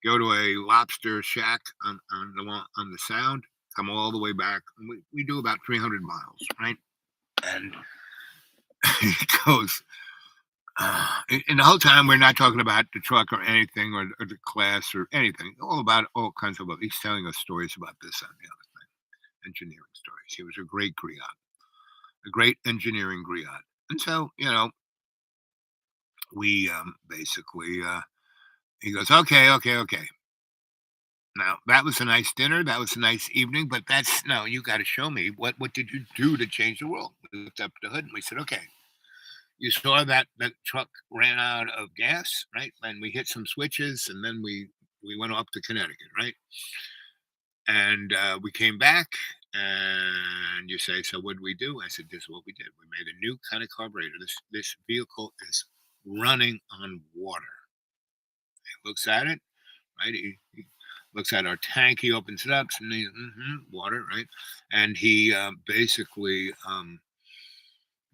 Speaker 1: go to a lobster shack on the Sound, come all the way back. And we do about 300 miles, right? And he goes, and the whole time we're not talking about the truck or anything, or the class or anything, all kinds of, he's telling us stories about this and the other thing, engineering stories. He was a great griot, a great engineering griot. And so, we basically, he goes, "Okay, okay, okay. Now that was a nice dinner. That was a nice evening, but no, you got to show me what did you do to change the world?" We looked up the hood and we said, "Okay, you saw that the truck ran out of gas, right? And we hit some switches, and then we went up to Connecticut, right? And we came back, and you say, 'So what did we do?' I said, 'This is what we did. We made a new kind of carburetor. This vehicle is running on water.'" He looks at it, right? He looks at our tank. He opens it up, and water, right? And he basically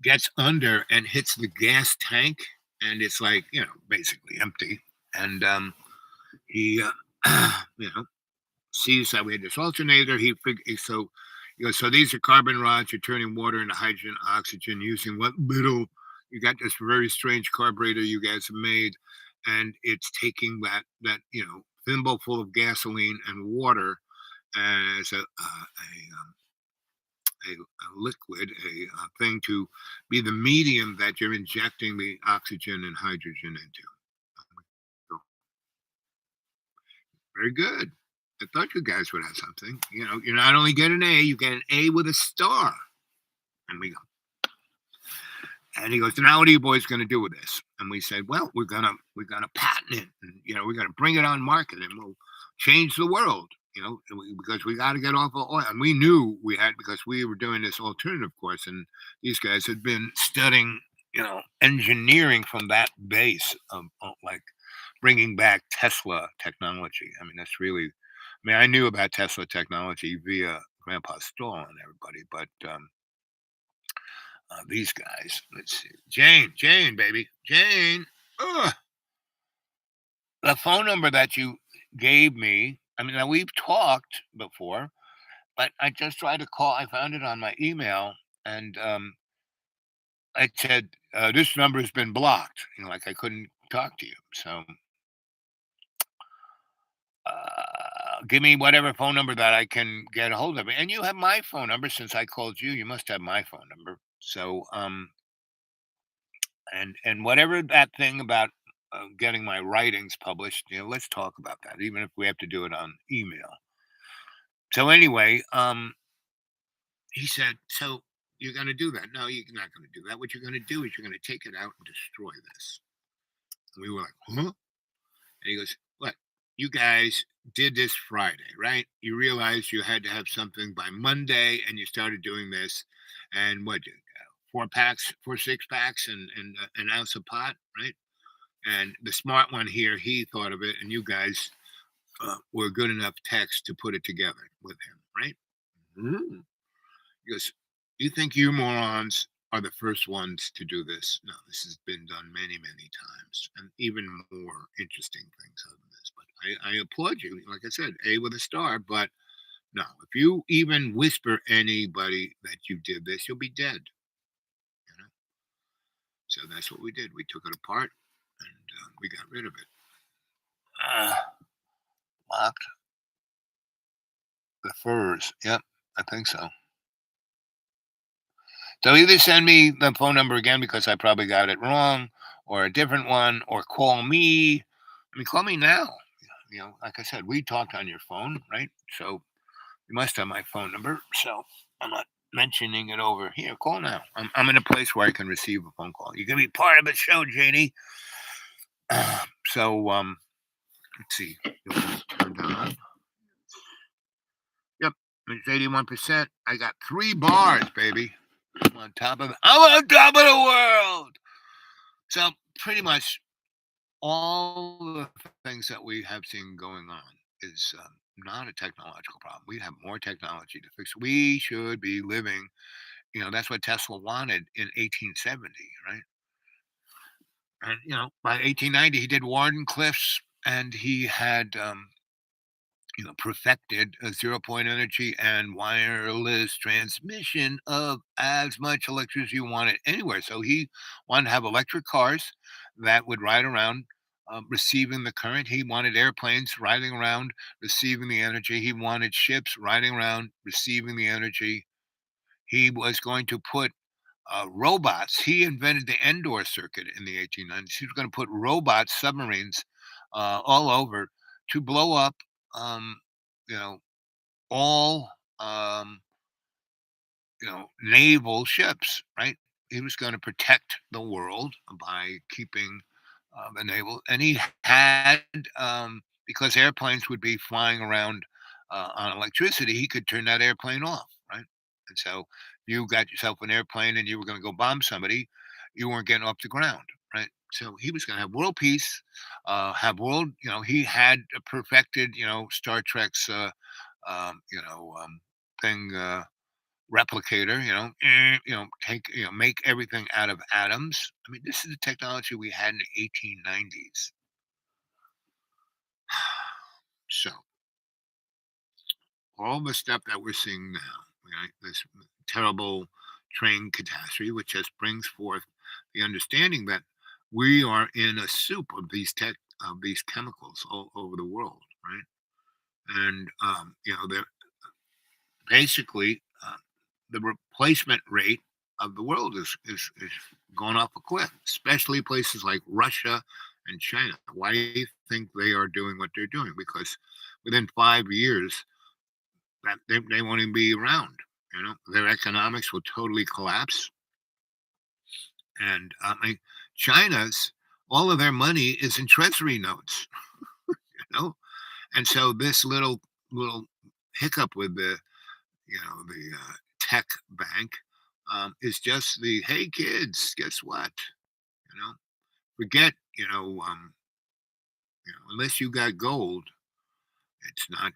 Speaker 1: gets under and hits the gas tank, and it's like, basically empty. And he, sees that we had this alternator. So he goes, "So these are carbon rods. You're turning water into hydrogen, oxygen using what little. You got this very strange carburetor you guys have made, and it's taking that thimble full of gasoline and water as a liquid, a thing to be the medium that you're injecting the oxygen and hydrogen into. So, very good. I thought you guys would have something. You not only get an A, you get an A with a star. And we go. And he goes, now what are you boys going to do with this? And we said, well, we're gonna patent it, and we're gonna bring it on market, and we'll change the world. Because we got to get off of oil. And we knew we had, because we were doing this alternative course, and these guys had been studying, engineering from that base of like bringing back Tesla technology. I mean, that's really, I knew about Tesla technology via Grandpa Stoll and everybody, but these guys, let's see, Jane, baby, Jane, ugh. The phone number that you gave me, now we've talked before, but I just tried to call. I found it on my email, and it said, this number has been blocked. Like I couldn't talk to you. So give me whatever phone number that I can get a hold of. And you have my phone number since I called you. You must have my phone number. So, and whatever that thing about getting my writings published, let's talk about that, even if we have to do it on email. So anyway, he said, so you're going to do that? No, you're not going to do that. What you're going to do is you're going to take it out and destroy this. And we were like, huh? And he goes, what? You guys did this Friday, right? You realized you had to have something by Monday, and you started doing this. And what, 4 6-packs, and an ounce of pot, right? And the smart one here, he thought of it, and you guys were good enough techs to put it together with him, right? Mm. He goes, you think you morons are the first ones to do this? No, this has been done many, many times, and even more interesting things other than this. But I applaud you. Like I said, A with a star. But no, if you even whisper anybody that you did this, you'll be dead. So that's what we did. We took it apart, and we got rid of it. Locked the furs. Yep, I think so. So either send me the phone number again, because I probably got it wrong, or a different one, or call me. Call me now. Like I said, we talked on your phone, right? So you must have my phone number. So I'm not mentioning it over here. Call now. I'm in a place where I can receive a phone call. You can be part of the show, Janie. So let's see. Turn down. Yep, it's 81%. I got 3 bars, baby. I'm on top of the world. So pretty much all the things that we have seen going on is not a technological problem. We have more technology to fix. We should be living, that's what Tesla wanted in 1870, right? And by 1890 he did Wardenclyffe's, and he had perfected a 0-point energy and wireless transmission of as much electricity you wanted anywhere. So he wanted to have electric cars that would ride around receiving the current. He wanted airplanes riding around receiving the energy. He wanted ships riding around receiving the energy. He was going to put robots. He invented the Endor circuit in the 1890s. He was going to put robot submarines all over to blow up all naval ships, right? He was going to protect the world by keeping the naval, and he had because airplanes would be flying around on electricity, he could turn that airplane off, right? And so you got yourself an airplane and you were going to go bomb somebody, you weren't getting off the ground, right? So he was going to have world peace, have world, he had perfected, Star Trek's, thing, replicator, take, make everything out of atoms. This is the technology we had in the 1890s. So all the stuff that we're seeing now, right, this terrible train catastrophe, which just brings forth the understanding that we are in a soup of these chemicals all over the world, right? And they're basically the replacement rate of the world is going off a cliff, especially places like Russia and China. Why do you think they are doing what they're doing? Because within 5 years, that they won't even be around. Their economics will totally collapse. And China's all of their money is in treasury notes, you know. And so this little hiccup with the tech bank is just the hey kids, guess what? You know, forget unless you got gold, it's not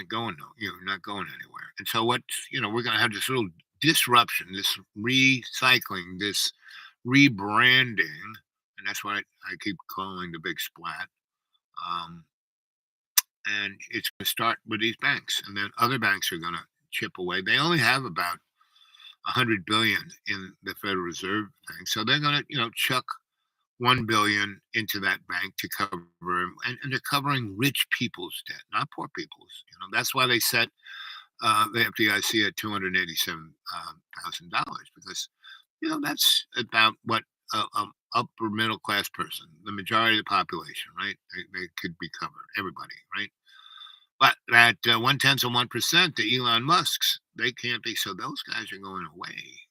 Speaker 1: going no, not going anywhere. And so we're going to have this little disruption, this recycling, this rebranding, and that's what I keep calling the big splat. Um, and it's going to start with these banks, and then other banks are going to chip away. They only have about 100 billion in the Federal Reserve thing, so they're going to chuck 1 billion into that bank to cover 'em, and they're covering rich people's debt, not poor people's. That's why they set the FDIC at $287,000 because that's about what a upper middle class person, the majority of the population, right? They could be covered, everybody, right? But that 0.1%, the Elon Musk's, they can't be. So those guys are going away.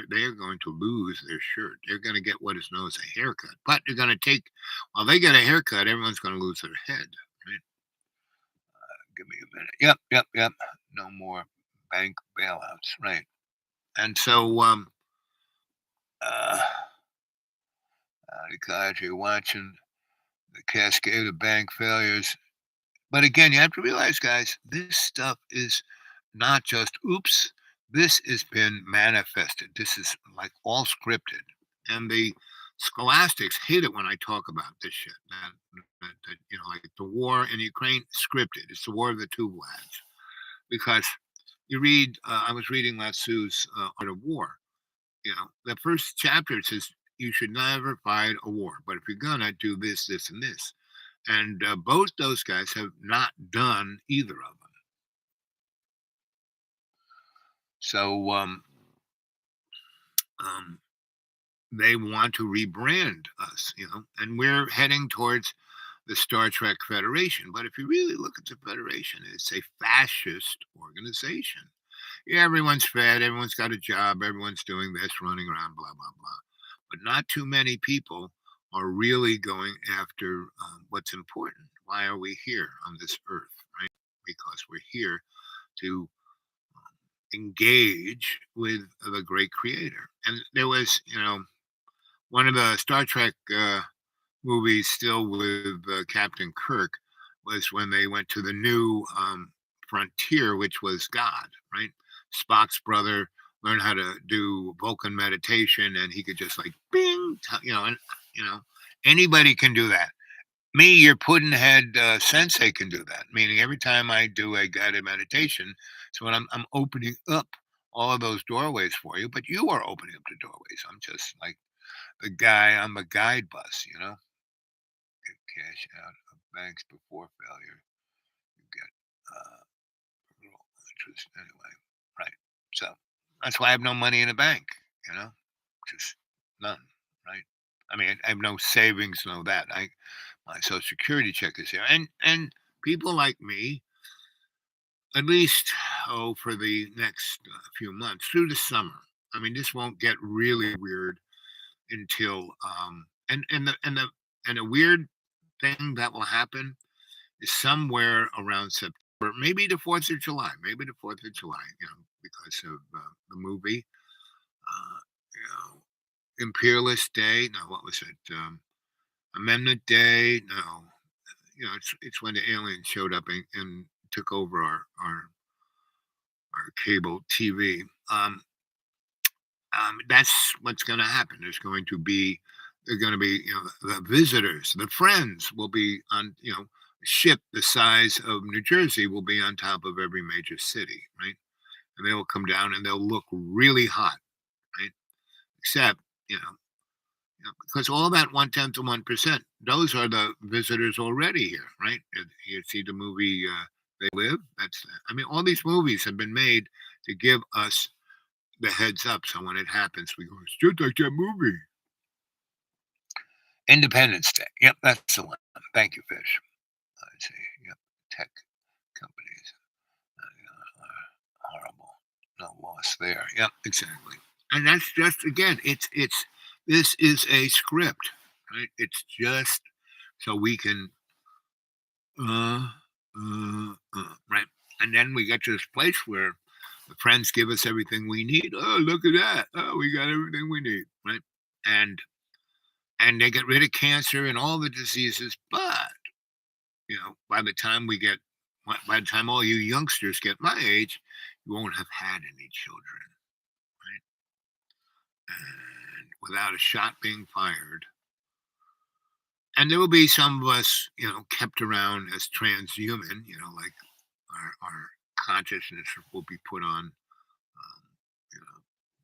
Speaker 1: They're going to lose their shirt. They're going to get what is known as a haircut. But they're going to while they get a haircut, everyone's going to lose their head. Right? Give me a minute. Yep. No more bank bailouts. Right. And so, because you're watching the cascade of bank failures. But again, you have to realize, guys, this stuff is not just oops. This has been manifested. This is like all scripted. And the scholastics hate it when I talk about this shit. Like the war in Ukraine, scripted. It's the war of the two Vlads. Because you read, I was reading Lao Tzu's Art of War. The first chapter says you should never fight a war, but if you're gonna do this, this, and this. And both those guys have not done either of them. So they want to rebrand us, and we're heading towards the Star Trek Federation. But if you really look at the Federation, it's a fascist organization. Yeah, everyone's fed, everyone's got a job, everyone's doing this, running around, blah, blah, blah. But not too many people are really going after what's important. Why are we here on this earth, right? Because we're here to engage with the great creator. And there was, one of the Star Trek movies still with Captain Kirk was when they went to the new frontier, which was God, right? Spock's brother learned how to do Vulcan meditation, and he could just like bing, anybody can do that. Me, your puddin-head sensei can do that. Meaning, every time I do a guided meditation, so when I'm opening up all of those doorways for you, but you are opening up the doorways. I'm just like the guy on the guide bus, Get cash out of banks before failure. You get little interest anyway. Right. So that's why I have no money in the bank, just none. Right. I mean, I have no savings, no that. My Social Security check is here, and people like me, at least for the next few months through the summer. I mean, this won't get really weird until and the weird thing that will happen is somewhere around September, maybe the 4th of July, because of the movie, Imperialist Day. No, what was it? Amendment Day. No, it's when the aliens showed up and took over our cable TV. That's what's going to happen. They're going to be, the visitors, the friends will be on, a ship the size of New Jersey will be on top of every major city, right? And they will come down and they'll look really hot, right? Except, Because all that 1/10 of 1%, those are the visitors already here, right? You see the movie They Live. I mean, all these movies have been made to give us the heads up. So when it happens, we go, it's just like that movie. Independence Day. Yep, that's the one. Thank you, Fish. Let's see. Yep, tech companies are horrible. No loss there. Yep, exactly. And that's just again, this is a script, right? It's just so we can, right? And then we get to this place where the friends give us everything we need. Oh, look at that! Oh, we got everything we need, right? And they get rid of cancer and all the diseases, but by the time by the time all you youngsters get my age, you won't have had any children, right? And without a shot being fired. And there will be some of us, kept around as transhuman, like our consciousness will be put on,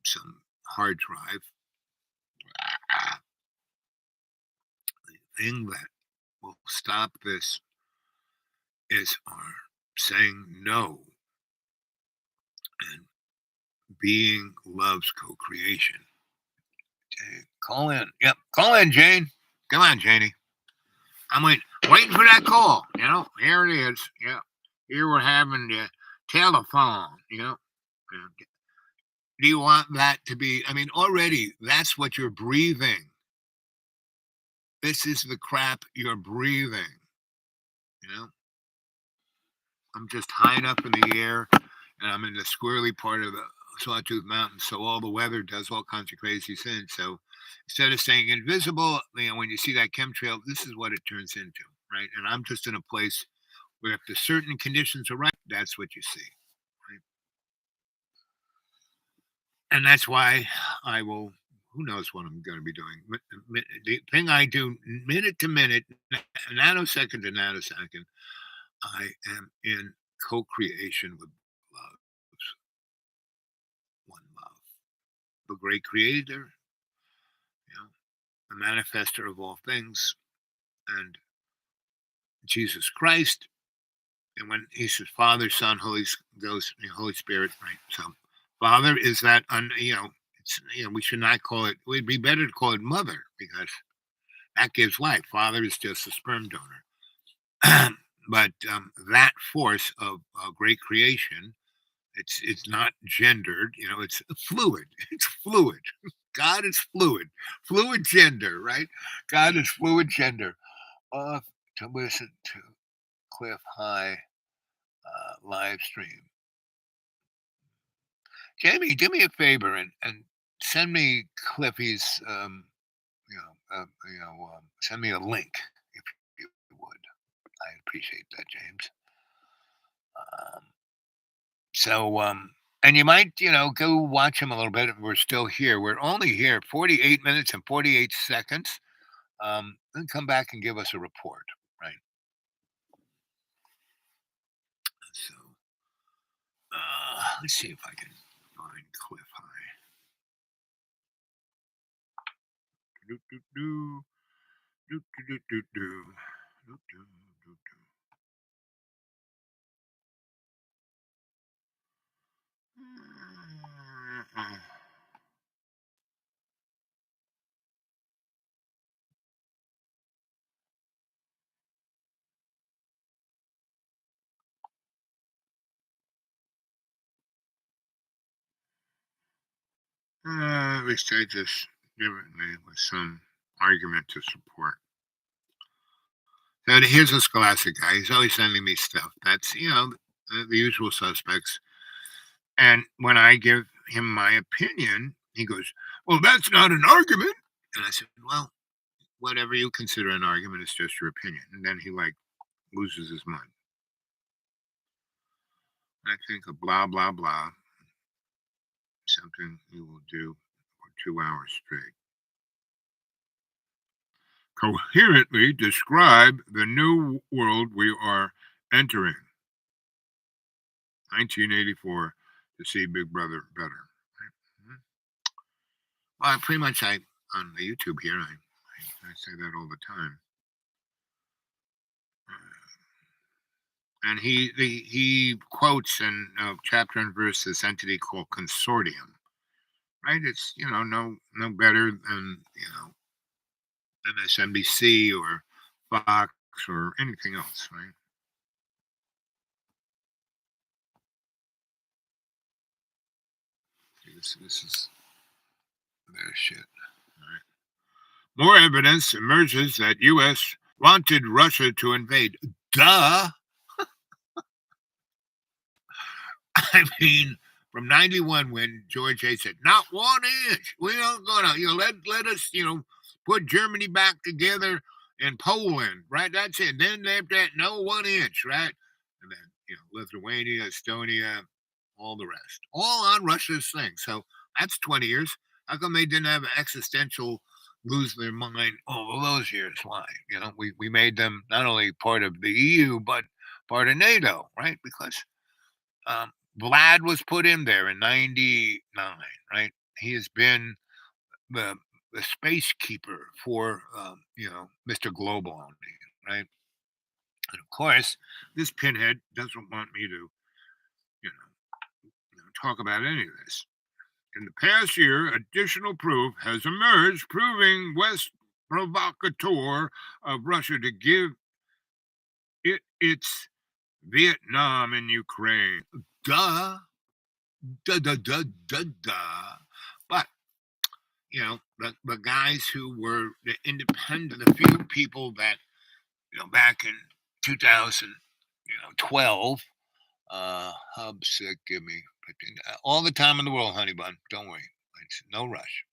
Speaker 1: some hard drive. The thing that will stop this is our saying no and being love's co-creation. Okay, call in. Yep, call in, Jane. Come on, Janie. I'm waiting for that call. Here it is. Yeah, here we're having the telephone. Do you want that to be? I mean, already that's what you're breathing. This is the crap you're breathing. I'm just high enough in the air, and I'm in the squirrely part of the Sawtooth Mountains, so all the weather does all kinds of crazy things. So instead of saying invisible, when you see that chemtrail, this is what it turns into, right? And I'm just in a place where if the certain conditions are right, that's what you see, right? And that's why I will. Who knows what I'm going to be doing? The thing I do, minute to minute, nanosecond to nanosecond, I am in co-creation with love, one love, the great creator, the manifester of all things, and Jesus Christ. And when he says Father, Son, Holy Ghost, Holy Spirit, right? So Father is that, we should not call it. It would be better to call it Mother because that gives life. Father is just a sperm donor. But that force of great creation, it's not gendered. It's fluid. It's fluid. God is fluid. Fluid gender, right? God is fluid gender. Off to listen to Cliff High live stream. Jamie, do me a favor and send me Cliffy's, send me a link if you would. I appreciate that, James. And you might, go watch him a little bit. We're still here. We're only here 48 minutes and 48 seconds. Then come back and give us a report, right? So, let's see if I can find Cliff High. Do, do, do. Do, do, do, do, do. Do, do, do, do. At least I just give it with some argument to support. So here's a Scholastic guy. He's always sending me stuff. That's, the usual suspects. And when I give him my opinion, he goes, well, that's not an argument. And I said, well, whatever you consider an argument is just your opinion. And then he loses his mind. I think a blah, blah, blah, something you will do for 2 hours straight. Coherently describe the new world we are entering. 1984 to see Big Brother better. Well, pretty much I on the YouTube here. I say that all the time. And he quotes in chapter and verse this entity called consortium, right? It's no better than MSNBC or Fox or anything else, right? This is their shit. Right? More evidence emerges that U.S. wanted Russia to invade. Duh. I mean, from 91 when George H. said, not 1 inch. We aren't gonna, let us, put Germany back together and Poland, right? That's it. Then after that, no 1 inch, right? And then, Lithuania, Estonia, all the rest. All on Russia's thing. So that's 20 years. How come they didn't have an existential lose their mind over those years? Why? We made them not only part of the EU, but part of NATO, right? Because Vlad was put in there in 99, right? He has been the space keeper for, Mr. Global on me, right? And of course, this pinhead doesn't want me to, talk about any of this. In the past year, additional proof has emerged proving West provocateur of Russia to give it its Vietnam and Ukraine. Duh. Duh, duh, duh, duh, duh. But, the guys who were the independent, the few people that, back in 2012, Hub sick, give me 15, all the time in the world, honey bun. Don't worry. It's no rush.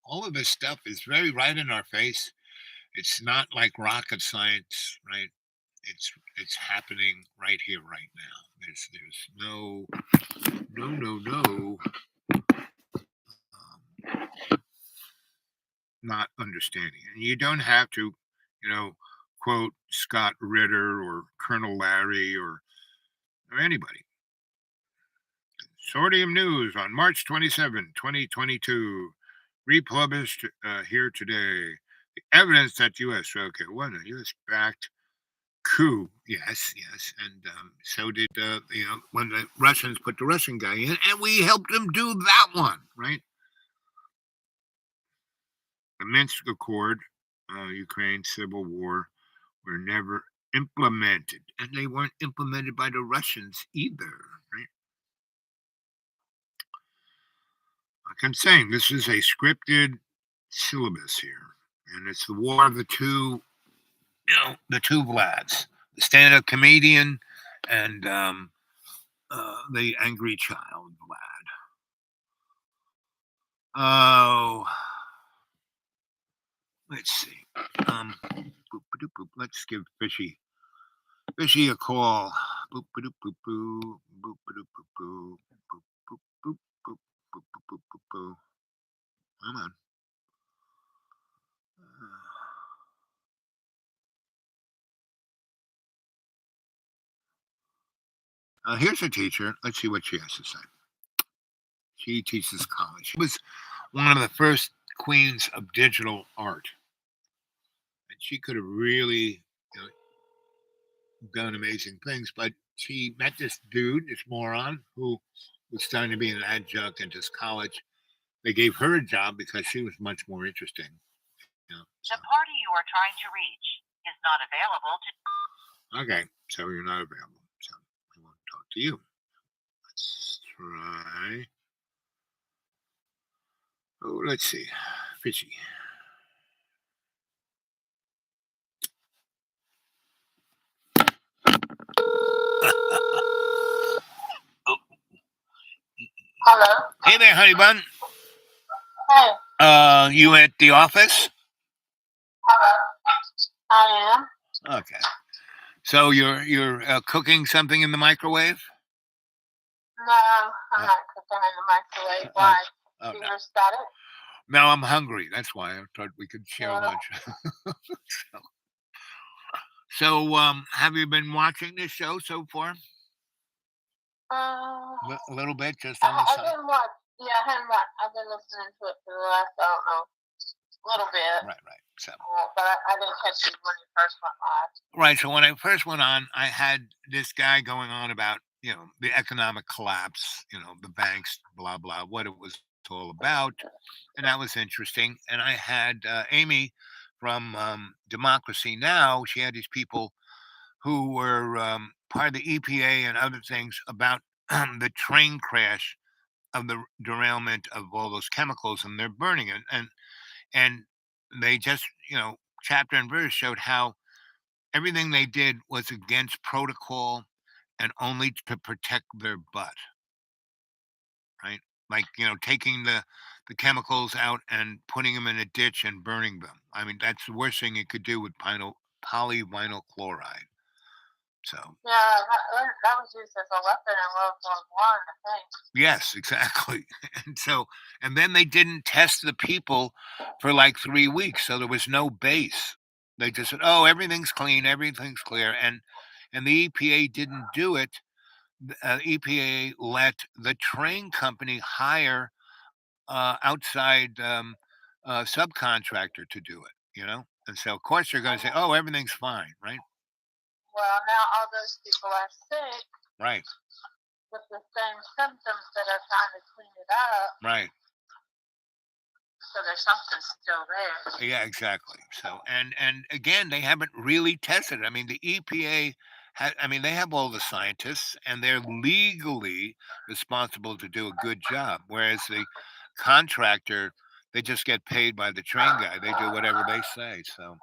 Speaker 1: All of this stuff is very right in our face. It's not like rocket science, right? It's happening right here, right now. There's no not understanding. And you don't have to, quote Scott Ritter or Colonel Larry or anybody. Consortium News on March 27, 2022, republished here today. The evidence that U.S. What a U.S.-backed coup, yes, and so did when the Russians put the Russian guy in, and we helped them do that one, right? The Minsk Accord, Ukraine civil war, were never implemented, and they weren't implemented by the Russians either, right? Like I'm saying, this is a scripted syllabus here, and it's the war of the two. The two Vlads, the stand-up comedian and the angry child Vlad. Oh, let's see. Let's give Fishy a call. Boop boop boop boop boop boop boop boop boop boop boop boop boop boop. Come on. Here's a teacher. Let's see what she has to say. She teaches college. She was one of the first queens of digital art. And she could have really done amazing things, but she met this dude, this moron, who was starting to be an adjunct in this college. They gave her a job because she was much more interesting.
Speaker 2: The party you are trying to reach is not available to...
Speaker 1: Okay, so you're not available. So I won't talk to you. Let's try. Oh, let's see. Fishy.
Speaker 2: Hello?
Speaker 1: Hey there, honey bun.
Speaker 2: Hey.
Speaker 1: You at the office?
Speaker 2: Hello. I am.
Speaker 1: Okay. So you're cooking something in the microwave?
Speaker 2: No, I'm not cooking in the microwave. Why?
Speaker 1: Oh,
Speaker 2: You
Speaker 1: no.
Speaker 2: just got it?
Speaker 1: No, I'm hungry. That's why I thought we could share lunch. So, have you been watching this show so far? A little bit, just on the
Speaker 5: I
Speaker 1: side.
Speaker 5: didn't watch. Yeah, I hadn't watched. I've been listening to it for the last, I don't know, little bit.
Speaker 1: Right. So
Speaker 5: But I didn't catch it when you first went live.
Speaker 1: right. So when I first went on, I had this guy going on about the economic collapse, the banks, blah blah, what it was all about, and that was interesting. And I had Amy from Democracy Now. She had these people who were part of the EPA and other things about the train crash of the derailment of all those chemicals, and they're burning it, and they just chapter and verse showed how everything they did was against protocol and only to protect their butt, right? Like taking the chemicals out and putting them in a ditch and burning them. I mean, that's the worst thing you could do with polyvinyl chloride. So
Speaker 5: Yeah, that was used as a weapon in World War One, I think.
Speaker 1: yes, exactly. And then they didn't test the people for like 3 weeks, so there was no base. They just said, "Oh, everything's clean, everything's clear," and the EPA didn't do it. EPA let the train company hire outside subcontractor to do it. And so of course they're going to say, "Oh, everything's fine," right?
Speaker 5: Well, now all those people are sick
Speaker 1: Right.
Speaker 5: with the same symptoms that are trying to clean it up.
Speaker 1: Right.
Speaker 5: So there's something still there.
Speaker 1: Yeah, exactly. So and again, they haven't really tested it. I mean, the EPA they have all the scientists and they're legally responsible to do a good job. Whereas the contractor, they just get paid by the train guy. They do whatever they say. So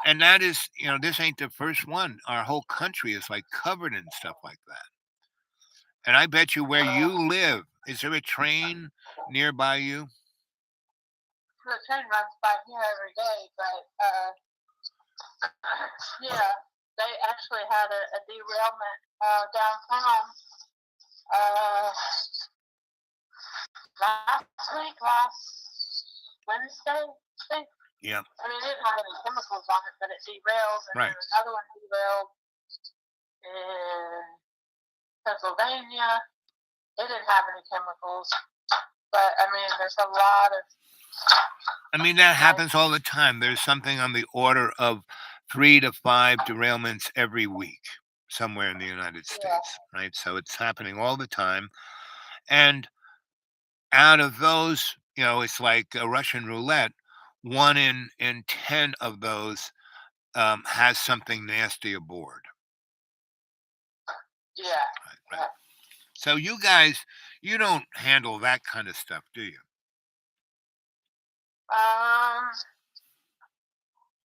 Speaker 1: and that is, this ain't the first one. Our whole country is like covered in stuff like that. And I bet you where you live, is there a train nearby you?
Speaker 5: The train runs by here every day, but yeah, they actually had a derailment downtown last Wednesday, I think.
Speaker 1: Yeah.
Speaker 5: I mean, it didn't have any chemicals on it, but it derailed, and
Speaker 1: Right.
Speaker 5: then another one derailed in Pennsylvania. It didn't have any chemicals, but I mean, there's a lot of.
Speaker 1: I mean, that happens all the time. There's something on the order of 3 to 5 derailments every week somewhere in the United States, right? So it's happening all the time. And out of those, it's like a Russian roulette. 1 in 10 of those has something nasty aboard.
Speaker 5: Yeah.
Speaker 1: Right. So you guys, you don't handle that kind of stuff, do you?
Speaker 5: I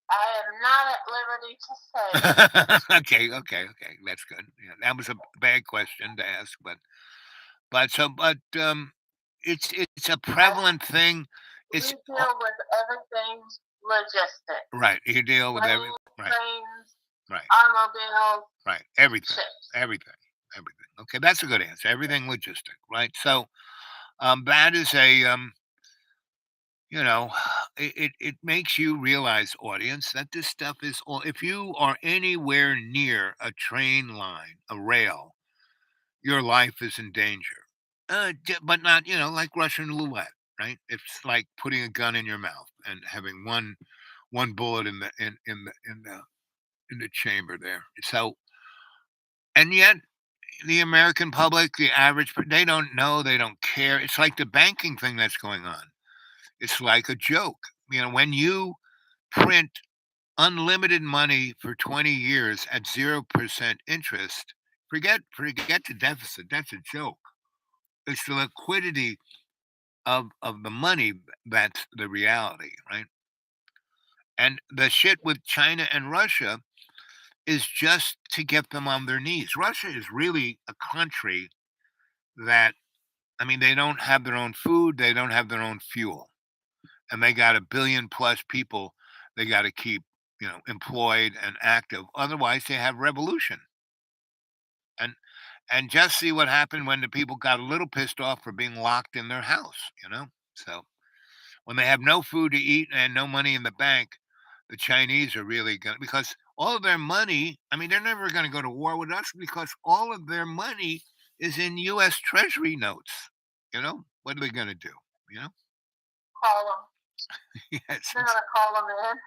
Speaker 5: am not at liberty to say.
Speaker 1: Okay, that's good. Yeah, that was a bad question to ask, but it's a prevalent thing.
Speaker 5: We
Speaker 1: It's
Speaker 5: deal with everything logistic.
Speaker 1: right. You deal with everything. Right.
Speaker 5: Trains,
Speaker 1: Right.
Speaker 5: automobiles.
Speaker 1: Right. Everything.
Speaker 5: Ships.
Speaker 1: Everything. Okay, that's a good answer. Everything logistic, right? So, that is a it makes you realize, audience, that this stuff is all. If you are anywhere near a train line, a rail, your life is in danger. But not, like Russian roulette, right? It's like putting a gun in your mouth and having one bullet in the chamber there. So, and yet the American public, the average, they don't know, they don't care. It's like the banking thing that's going on. It's like a joke. When you print unlimited money for 20 years at 0% interest, forget the deficit. That's a joke. It's the liquidity of the money that's the reality, right? And the shit with China and Russia is just to get them on their knees. Russia is really a country that, I mean, they don't have their own food, they don't have their own fuel, and they got 1 billion+ people they got to keep, employed and active. Otherwise, they have revolution. And just see what happened when the people got a little pissed off for being locked in their house. So when they have no food to eat and no money in the bank, the Chinese are really going to, because all of their money, I mean, they're never going to go to war with us because all of their money is in U.S. Treasury notes. You know, what are they going to do? You know,
Speaker 5: Call them.
Speaker 1: yes.
Speaker 5: They're gonna call them in.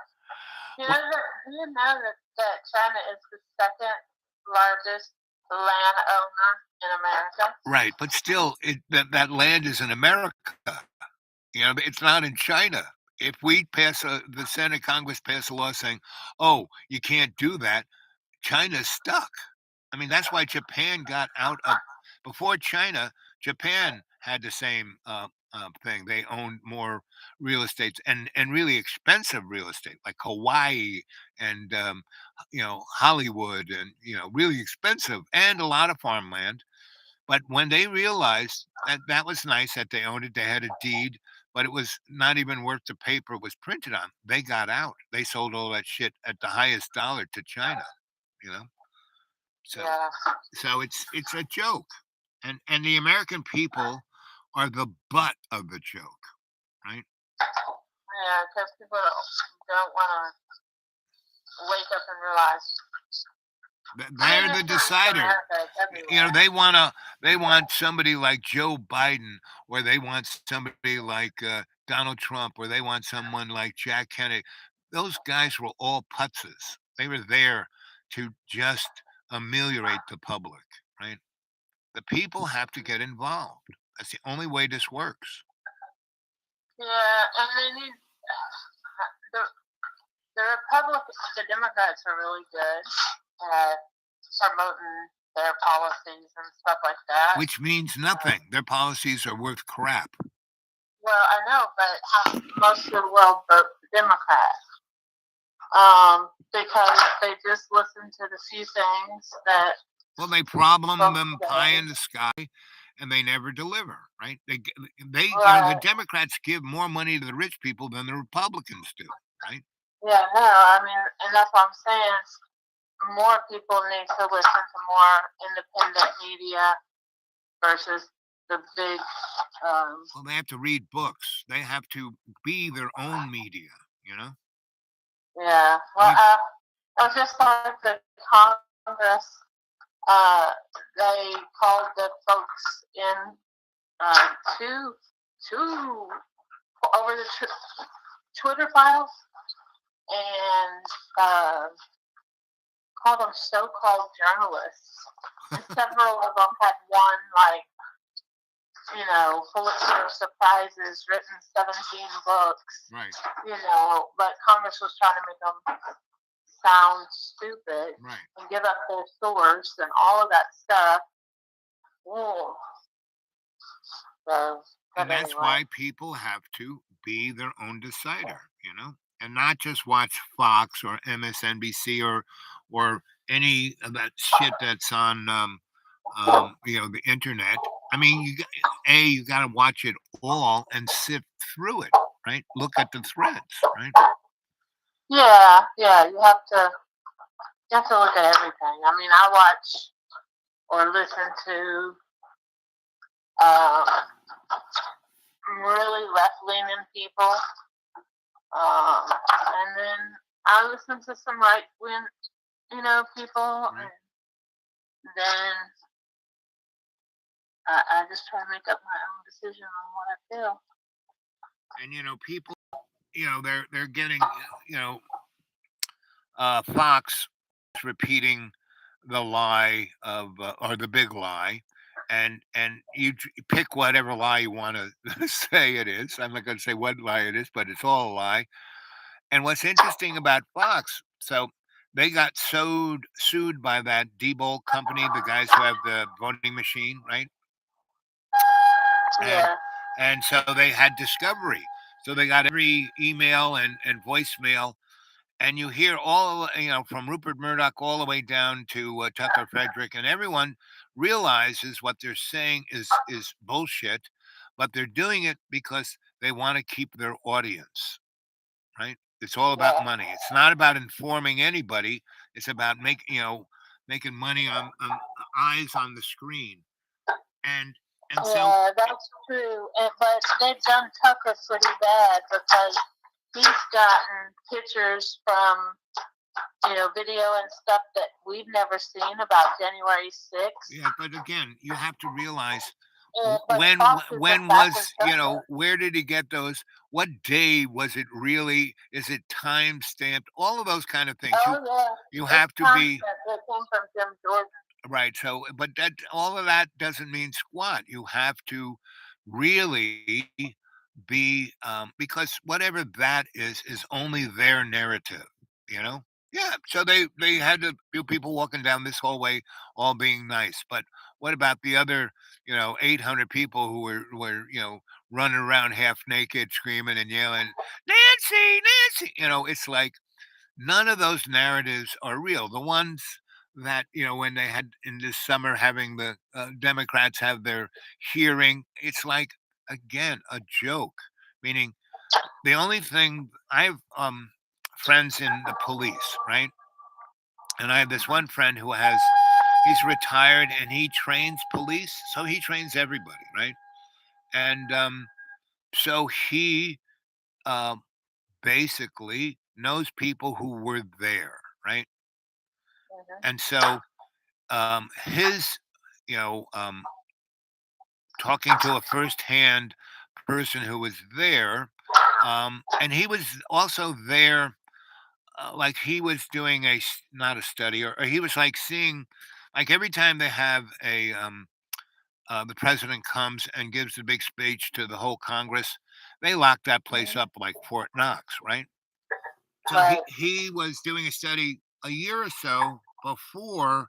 Speaker 5: Do you know that China is the second largest landowner in America?
Speaker 1: Right, but still, that land is in America. You know, it's not in China. If we the Senate, Congress pass a law saying, "Oh, you can't do that," China's stuck. I mean, that's why Japan got out of before China. Japan had the same thing. They owned more real estate and really expensive real estate, like Hawaii and Hollywood, and really expensive, and a lot of farmland. But when they realized that that was nice that they owned it, they had a deed, but it was not even worth the paper it was printed on. They got out. They sold all that shit at the highest dollar to China. You know. So
Speaker 5: Yeah.
Speaker 1: so it's a joke, and the American people are the butt of the joke, right?
Speaker 5: Yeah, because people don't want to wake up and realize
Speaker 1: They're the decider. They want somebody like Joe Biden, or they want somebody like Donald Trump, or they want someone like Jack Kennedy. Those guys were all putzes. They were there to just ameliorate the public, right? The people have to get involved. That's the only way this works.
Speaker 5: Yeah, and they need the Democrats are really good at promoting their policies and stuff like that.
Speaker 1: Which means nothing. Their policies are worth crap.
Speaker 5: Well, I know, but most of the world vote Democrat. Because they just listen to the few things that.
Speaker 1: Well, they problem them pie in the sky, and they never deliver, right? They the Democrats give more money to the rich people than the Republicans do, right?
Speaker 5: Yeah, no, I mean, and that's what I'm saying. More people need to listen to more independent media versus the big.
Speaker 1: Well, they have to read books. They have to be their own media, you know.
Speaker 5: Yeah, well, I was just like the Congress. They called the folks in to over the Twitter files and called them so-called journalists. And several of them had won, like, Pulitzer Prizes, written 17 books.
Speaker 1: Right.
Speaker 5: But Congress was trying to make them sound stupid,
Speaker 1: right,
Speaker 5: and give up their source and all of that stuff. Ooh. So,
Speaker 1: and that's why people have to be their own decider, and not just watch Fox or MSNBC or any of that shit that's on the internet. I mean, you got to watch it all and sift through it, right? Look at the threads, right?
Speaker 5: Yeah, you have to look at everything. I mean, I watch or listen to really left-leaning people, and then I listen to some right-wing, people,
Speaker 1: right.
Speaker 5: and then I just try to make up my own decision on what I feel.
Speaker 1: And people, they're getting, Fox repeating the lie of or the big lie, and you pick whatever lie you want to say it is. I'm not going to say what lie it is, but it's all a lie. And what's interesting about Fox, so they got sued by that Diebold company, the guys who have the voting machine, right?
Speaker 5: Yeah.
Speaker 1: And so they had discovery. So they got every email and voicemail. And you hear all, from Rupert Murdoch all the way down to Tucker Frederick, and everyone realizes what they're saying is bullshit, but they're doing it because they want to keep their audience, right? It's all about money. It's not about informing anybody. It's about making money on eyes on the screen. And so,
Speaker 5: yeah, that's true. But they've done Tucker pretty bad because he's gotten pictures from video and stuff that we've never seen about January 6th.
Speaker 1: Yeah, but again, you have to realize
Speaker 5: But
Speaker 1: when
Speaker 5: Fox is
Speaker 1: when
Speaker 5: exactly
Speaker 1: was
Speaker 5: similar.
Speaker 1: where did he get those? What day was it really? Is it time stamped? All of those kind of things.
Speaker 5: Oh yeah,
Speaker 1: You
Speaker 5: it's
Speaker 1: have to be
Speaker 5: constant. It came from Jim Jordan.
Speaker 1: right. So, but that all of that doesn't mean squat. You have to really be because whatever that is only their narrative. You know. Yeah. So they had a few people walking down this hallway, all being nice. But what about the other 800 people who were running around half naked, screaming and yelling, Nancy, Nancy? It's like none of those narratives are real. The ones that when they had in this summer having the Democrats have their hearing, it's like again a joke. Meaning the only thing I have friends in the police, right? And I have this one friend who he's retired and he trains police, so he trains everybody, right? And so he um, basically knows people who were there, right?
Speaker 5: Mhm.
Speaker 1: And so his, you know, um, talking to a firsthand person who was there, and he was also there, like he was doing not a study, or he was like seeing, like every time they have the president comes and gives a big speech to the whole Congress, they lock that place up like Fort Knox, right? So
Speaker 5: Right.
Speaker 1: he was doing a study a year or so before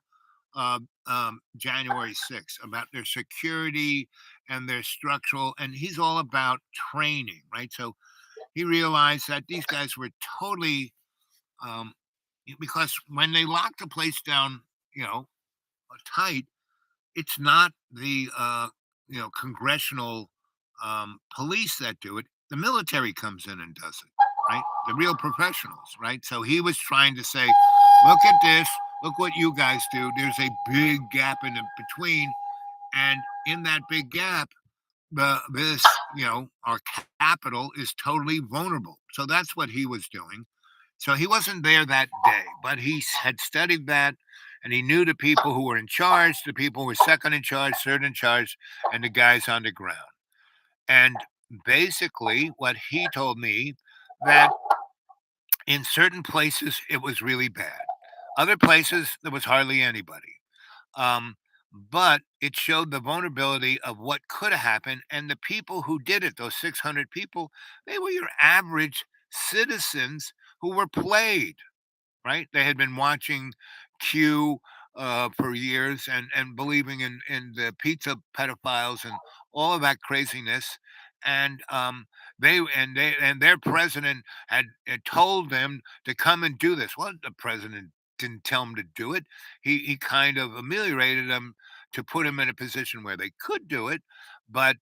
Speaker 1: January 6th about their security and their structural, and he's all about training, right? So he realized that these guys were totally, um, because when they lock the place down, tight, it's not the congressional police that do it. The military comes in and does it, right? The real professionals, right? So he was trying to say, look at this, look what you guys do. There's a big gap in between, and in that big gap, our capital is totally vulnerable. So that's what he was doing. So he wasn't there that day, but he had studied that and he knew the people who were in charge, the people who were second in charge, third in charge, and the guys on the ground. And basically, what he told me that in certain places it was really bad. Other places there was hardly anybody. Um, but it showed the vulnerability of what could have happened. And the people who did it, those 600 people, they were your average citizens who were played, right? They had been watching Q for years and believing in the pizza pedophiles and all of that craziness. And they and their president had told them to come and do this. Well, the president didn't tell them to do it. He kind of ameliorated them to put them in a position where they could do it. But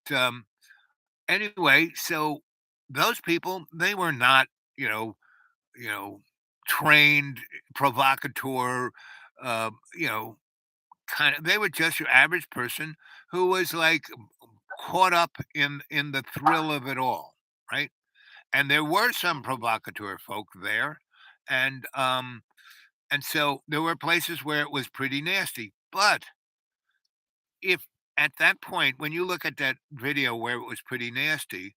Speaker 1: anyway, so those people, they were not, you know, you know, trained provocateur, uh, you know, kind of. They were just your average person who was like caught up in the thrill of it all, right? And there were some provocateur folk there, and so there were places where it was pretty nasty. But if at that point, when you look at that video where it was pretty nasty,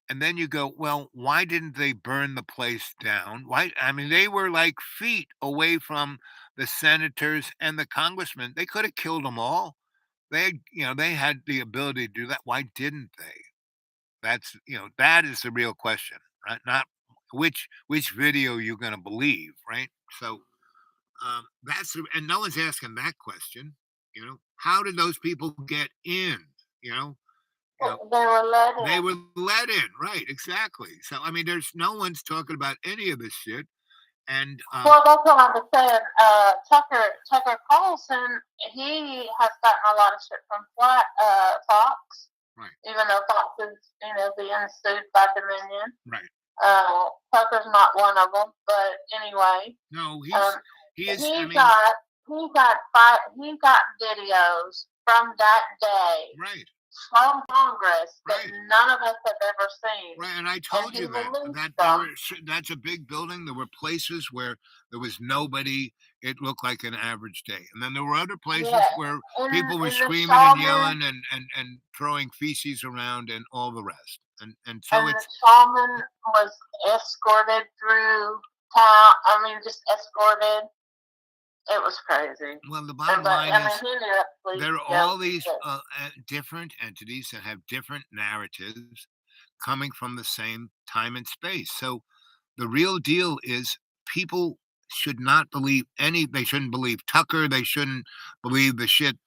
Speaker 1: and then you go, well, why didn't they burn the place down? Why? I mean, they were like feet away from the senators and the congressmen. They could have killed them all. They had the ability to do that. Why didn't they? That is the real question, right? Not which video you're going to believe, right? So and no one's asking that question. How did those people get in? You know, you know,
Speaker 5: They were let in.
Speaker 1: they were let in, right? Exactly. So I mean, there's no one's talking about any of this shit. And
Speaker 5: Well, that's what I was saying. Tucker Carlson, he has gotten a lot of shit from Fox,
Speaker 1: right,
Speaker 5: even though Fox is, being sued by Dominion.
Speaker 1: right.
Speaker 5: Tucker's not one of them, but anyway,
Speaker 1: No, he is.
Speaker 5: he
Speaker 1: I mean,
Speaker 5: got videos from that day
Speaker 1: right.
Speaker 5: from Congress that
Speaker 1: Right.
Speaker 5: none of us have ever seen.
Speaker 1: Right, and I told
Speaker 5: he
Speaker 1: you that
Speaker 5: released
Speaker 1: there
Speaker 5: them.
Speaker 1: were that's a big building. There were places where there was nobody. It looked like an average day, and then there were other places
Speaker 5: Yeah,
Speaker 1: where
Speaker 5: in,
Speaker 1: people were
Speaker 5: in the
Speaker 1: screaming and
Speaker 5: Shaman,
Speaker 1: yelling and throwing feces around and all the rest. And so
Speaker 5: and the
Speaker 1: it's
Speaker 5: shaman was escorted through town. I mean, just escorted. It was crazy.
Speaker 1: well, the
Speaker 5: And,
Speaker 1: bottom
Speaker 5: but
Speaker 1: line
Speaker 5: I mean,
Speaker 1: is
Speaker 5: he ended up
Speaker 1: there
Speaker 5: pleading
Speaker 1: are all
Speaker 5: guilty.
Speaker 1: these
Speaker 5: But
Speaker 1: different entities that have different narratives coming from the same time and space. So the real deal is people should not believe they shouldn't believe Tucker, they shouldn't believe the shit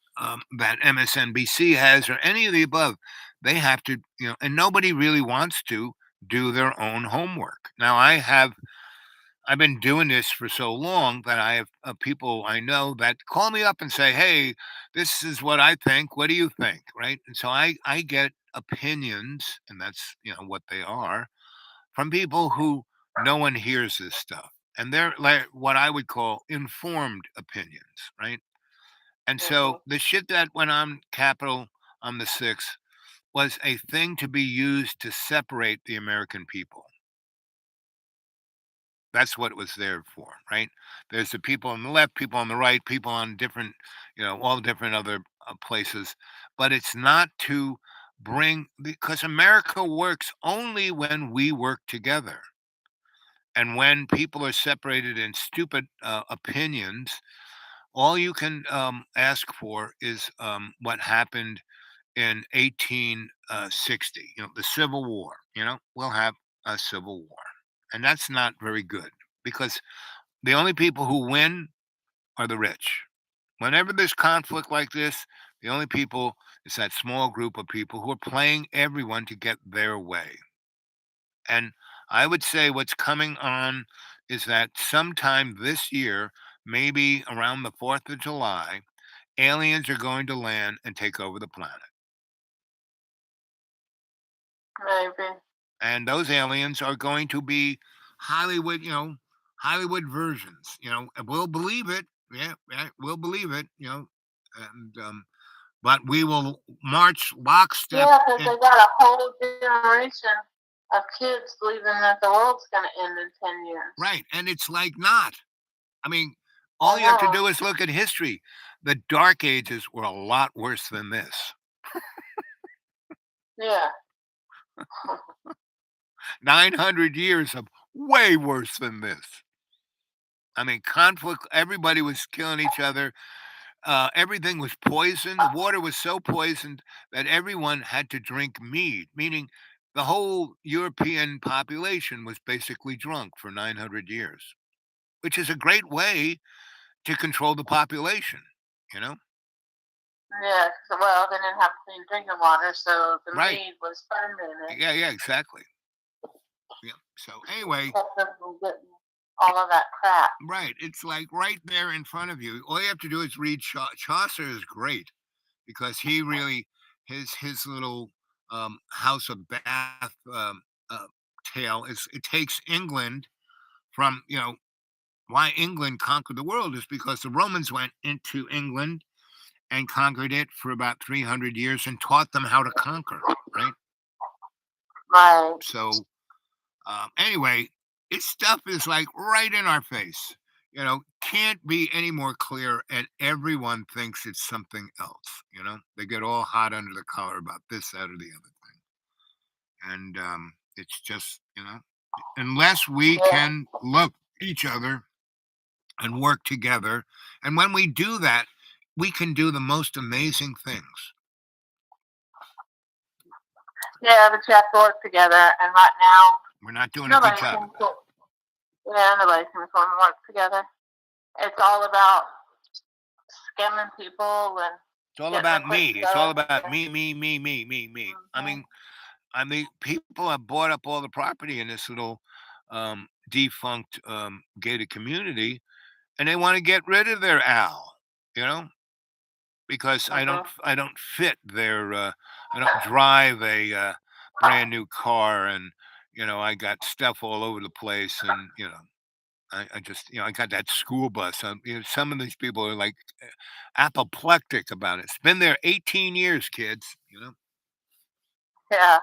Speaker 1: that MSNBC has or any of the above. They have to, and nobody really wants to do their own homework. Now I've been doing this for so long that I have people I know that call me up and say, "Hey, this is what I think. What do you think?" Right? And so I get opinions, and that's what they are, from people who no one hears this stuff, and they're like what I would call informed opinions, right? And
Speaker 5: mhm.
Speaker 1: so the shit that went on Capitol on the 6th was a thing to be used to separate the American people. That's what it was there for, right? There's the people on the left, people on the right, people on different, all different other places. But it's not to bring, because America works only when we work together. And when people are separated in stupid opinions, all you can ask for is what happened in 1860, the Civil War. We'll have a Civil War. And that's not very good because the only people who win are the rich. Whenever there's conflict like this, the only people is that small group of people who are playing everyone to get their way. And I would say what's coming on is that sometime this year, maybe around the 4th of July, aliens are going to land and take over the planet.
Speaker 5: Maybe.
Speaker 1: And those aliens are going to be Hollywood, Hollywood versions. We'll believe it. Yeah, we'll believe it. And but we will march lockstep.
Speaker 5: Yeah, because they got a whole generation of kids believing that the world's going to end in 10 years.
Speaker 1: Right, and it's like not. I mean, all you have to do is look at history. The Dark Ages were a lot worse than this.
Speaker 5: Yeah.
Speaker 1: 900 years of way worse than this. I mean, conflict, everybody was killing each other. Everything was poisoned. The water was so poisoned that everyone had to drink mead, meaning the whole European population was basically drunk for 900 years, which is a great way to control the population, you know?
Speaker 5: Yeah, well, they didn't have clean drinking water, so the
Speaker 1: Right.
Speaker 5: mead was fermented.
Speaker 1: Yeah, exactly. Yeah. So anyway,
Speaker 5: Kept them from getting all of that crap.
Speaker 1: right. It's like right there in front of you. All you have to do is read Chaucer is great because he really his little House of Bath tale is it takes England from why England conquered the world is because the Romans went into England and conquered it for about 300 years and taught them how to conquer, right?
Speaker 5: Right.
Speaker 1: So anyway, this stuff is like right in our face. Can't be any more clear, and everyone thinks it's something else. They get all hot under the collar about this, that, or the other thing, and it's just unless we
Speaker 5: Yeah.
Speaker 1: can love each other and work together, and when we do that, we can do the most amazing things.
Speaker 5: Yeah, but you have to work together, and right now,
Speaker 1: We're not doing a
Speaker 5: nobody
Speaker 1: good job.
Speaker 5: can nobody can work together. It's all about scamming people and
Speaker 1: It's all
Speaker 5: getting
Speaker 1: about
Speaker 5: a quick
Speaker 1: me. It's all
Speaker 5: stuff.
Speaker 1: about me, me, me, me, me, me.
Speaker 5: Mhm.
Speaker 1: I mean, people have bought up all the property in this little defunct gated community, and they want to get rid of their owl. Because
Speaker 5: Mhm.
Speaker 1: I don't fit their. I don't drive a brand new car, and I got stuff all over the place, and I just I got that school bus. Some of these people are like apoplectic about it. It's been there 18 years, kids.
Speaker 5: Yeah.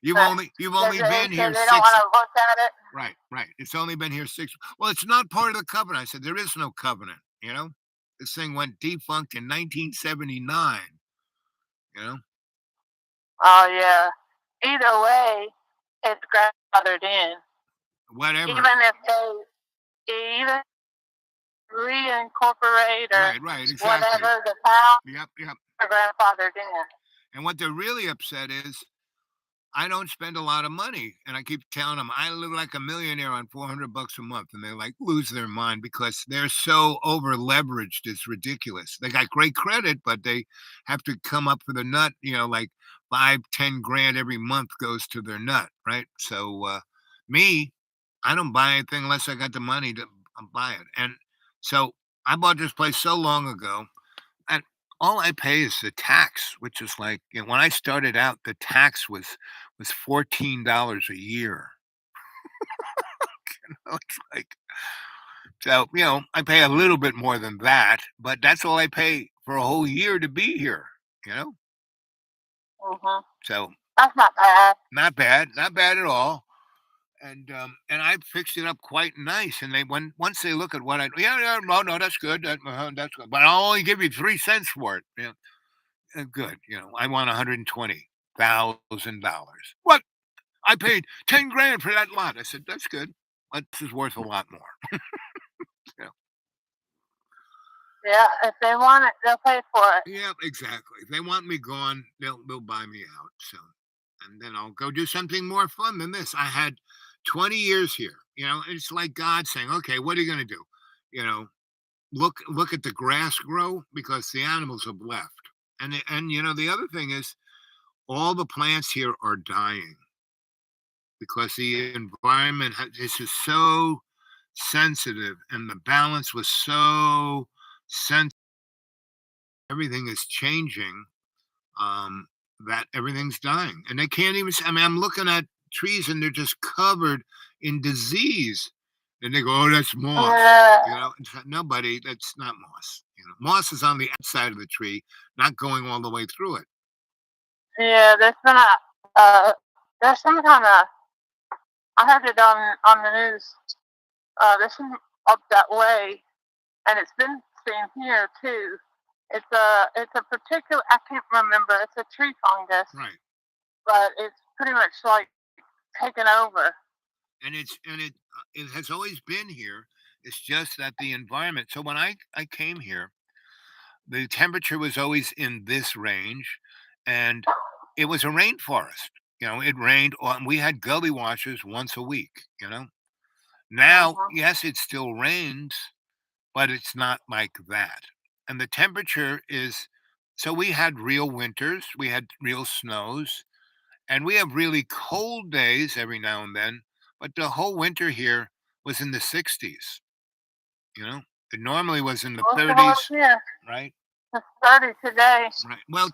Speaker 1: You've
Speaker 5: But
Speaker 1: only
Speaker 5: They,
Speaker 1: been
Speaker 5: they
Speaker 1: here
Speaker 5: don't
Speaker 1: 6.
Speaker 5: want to look at it.
Speaker 1: Right, right. It's only been here 6. Well, it's not part of the covenant. I said there is no covenant. This thing went defunct in 1979. You know,
Speaker 5: Oh yeah. Either way, it's grandfathered in.
Speaker 1: whatever.
Speaker 5: Even if they even reincorporate or
Speaker 1: Right, exactly.
Speaker 5: whatever the town
Speaker 1: Yep.
Speaker 5: are grandfathered in.
Speaker 1: And what they're really upset is I don't spend a lot of money, and I keep telling them I live like a millionaire on $400 a month, and they like lose their mind because they're so over leveraged. It's ridiculous. They got great credit, but they have to come up with a nut. Like 5-10 grand every month goes to their nut, right? So me, I don't buy anything unless I got the money to buy it. And so I bought this place so long ago, and all I pay is the tax, which is like when I started out, the tax was $14 a year. It's like so I pay a little bit more than that, but that's all I pay for a whole year to be here.
Speaker 5: Mhm.
Speaker 1: So
Speaker 5: That's not bad.
Speaker 1: not bad at all. And I fixed it up quite nice. And once they look at what no, that's good. That's good. But I'll only give you 3 cents for it. Yeah, good. I want $120,000. What? I paid 10 grand for that lot. I said that's good, but this is worth a lot more.
Speaker 5: Yeah, if they want it, they'll pay for it.
Speaker 1: Yeah, exactly. If they want me gone, they'll buy me out. So, and then I'll go do something more fun than this. I had 20 years here. It's like God saying, "Okay, what are you going to do? Look at the grass grow because the animals have left." And the other thing is, all the plants here are dying because the environment this is so sensitive, and the balance was so sensitive. Everything is changing. That everything's dying, and they can't even. I mean, I'm looking at trees, and they're just covered in disease, and they go, "Oh, that's moss." It's nobody. That's not moss. Moss is on the outside of the tree, not going all the way through it.
Speaker 5: Yeah, there's some kind of. I heard it on the news. There's some up that way, and it's been seen here too. It's a particular. I can't remember. It's a tree fungus,
Speaker 1: Right.
Speaker 5: but it's pretty much like taken over.
Speaker 1: And it has always been here. It's just that the environment. So when I came here, the temperature was always in this range, and it was a rainforest. It rained. We had gully washers once a week. Now,
Speaker 5: Mhm.
Speaker 1: yes, it still rains, but it's not like that. And the temperature is. So we had real winters, we had real snows, and we have really cold days every now and then. But the whole winter here was in the 60s. It normally was in the
Speaker 5: Most of
Speaker 1: 30s,
Speaker 5: us here.
Speaker 1: right?
Speaker 5: It's 30 today.
Speaker 1: Right. Well,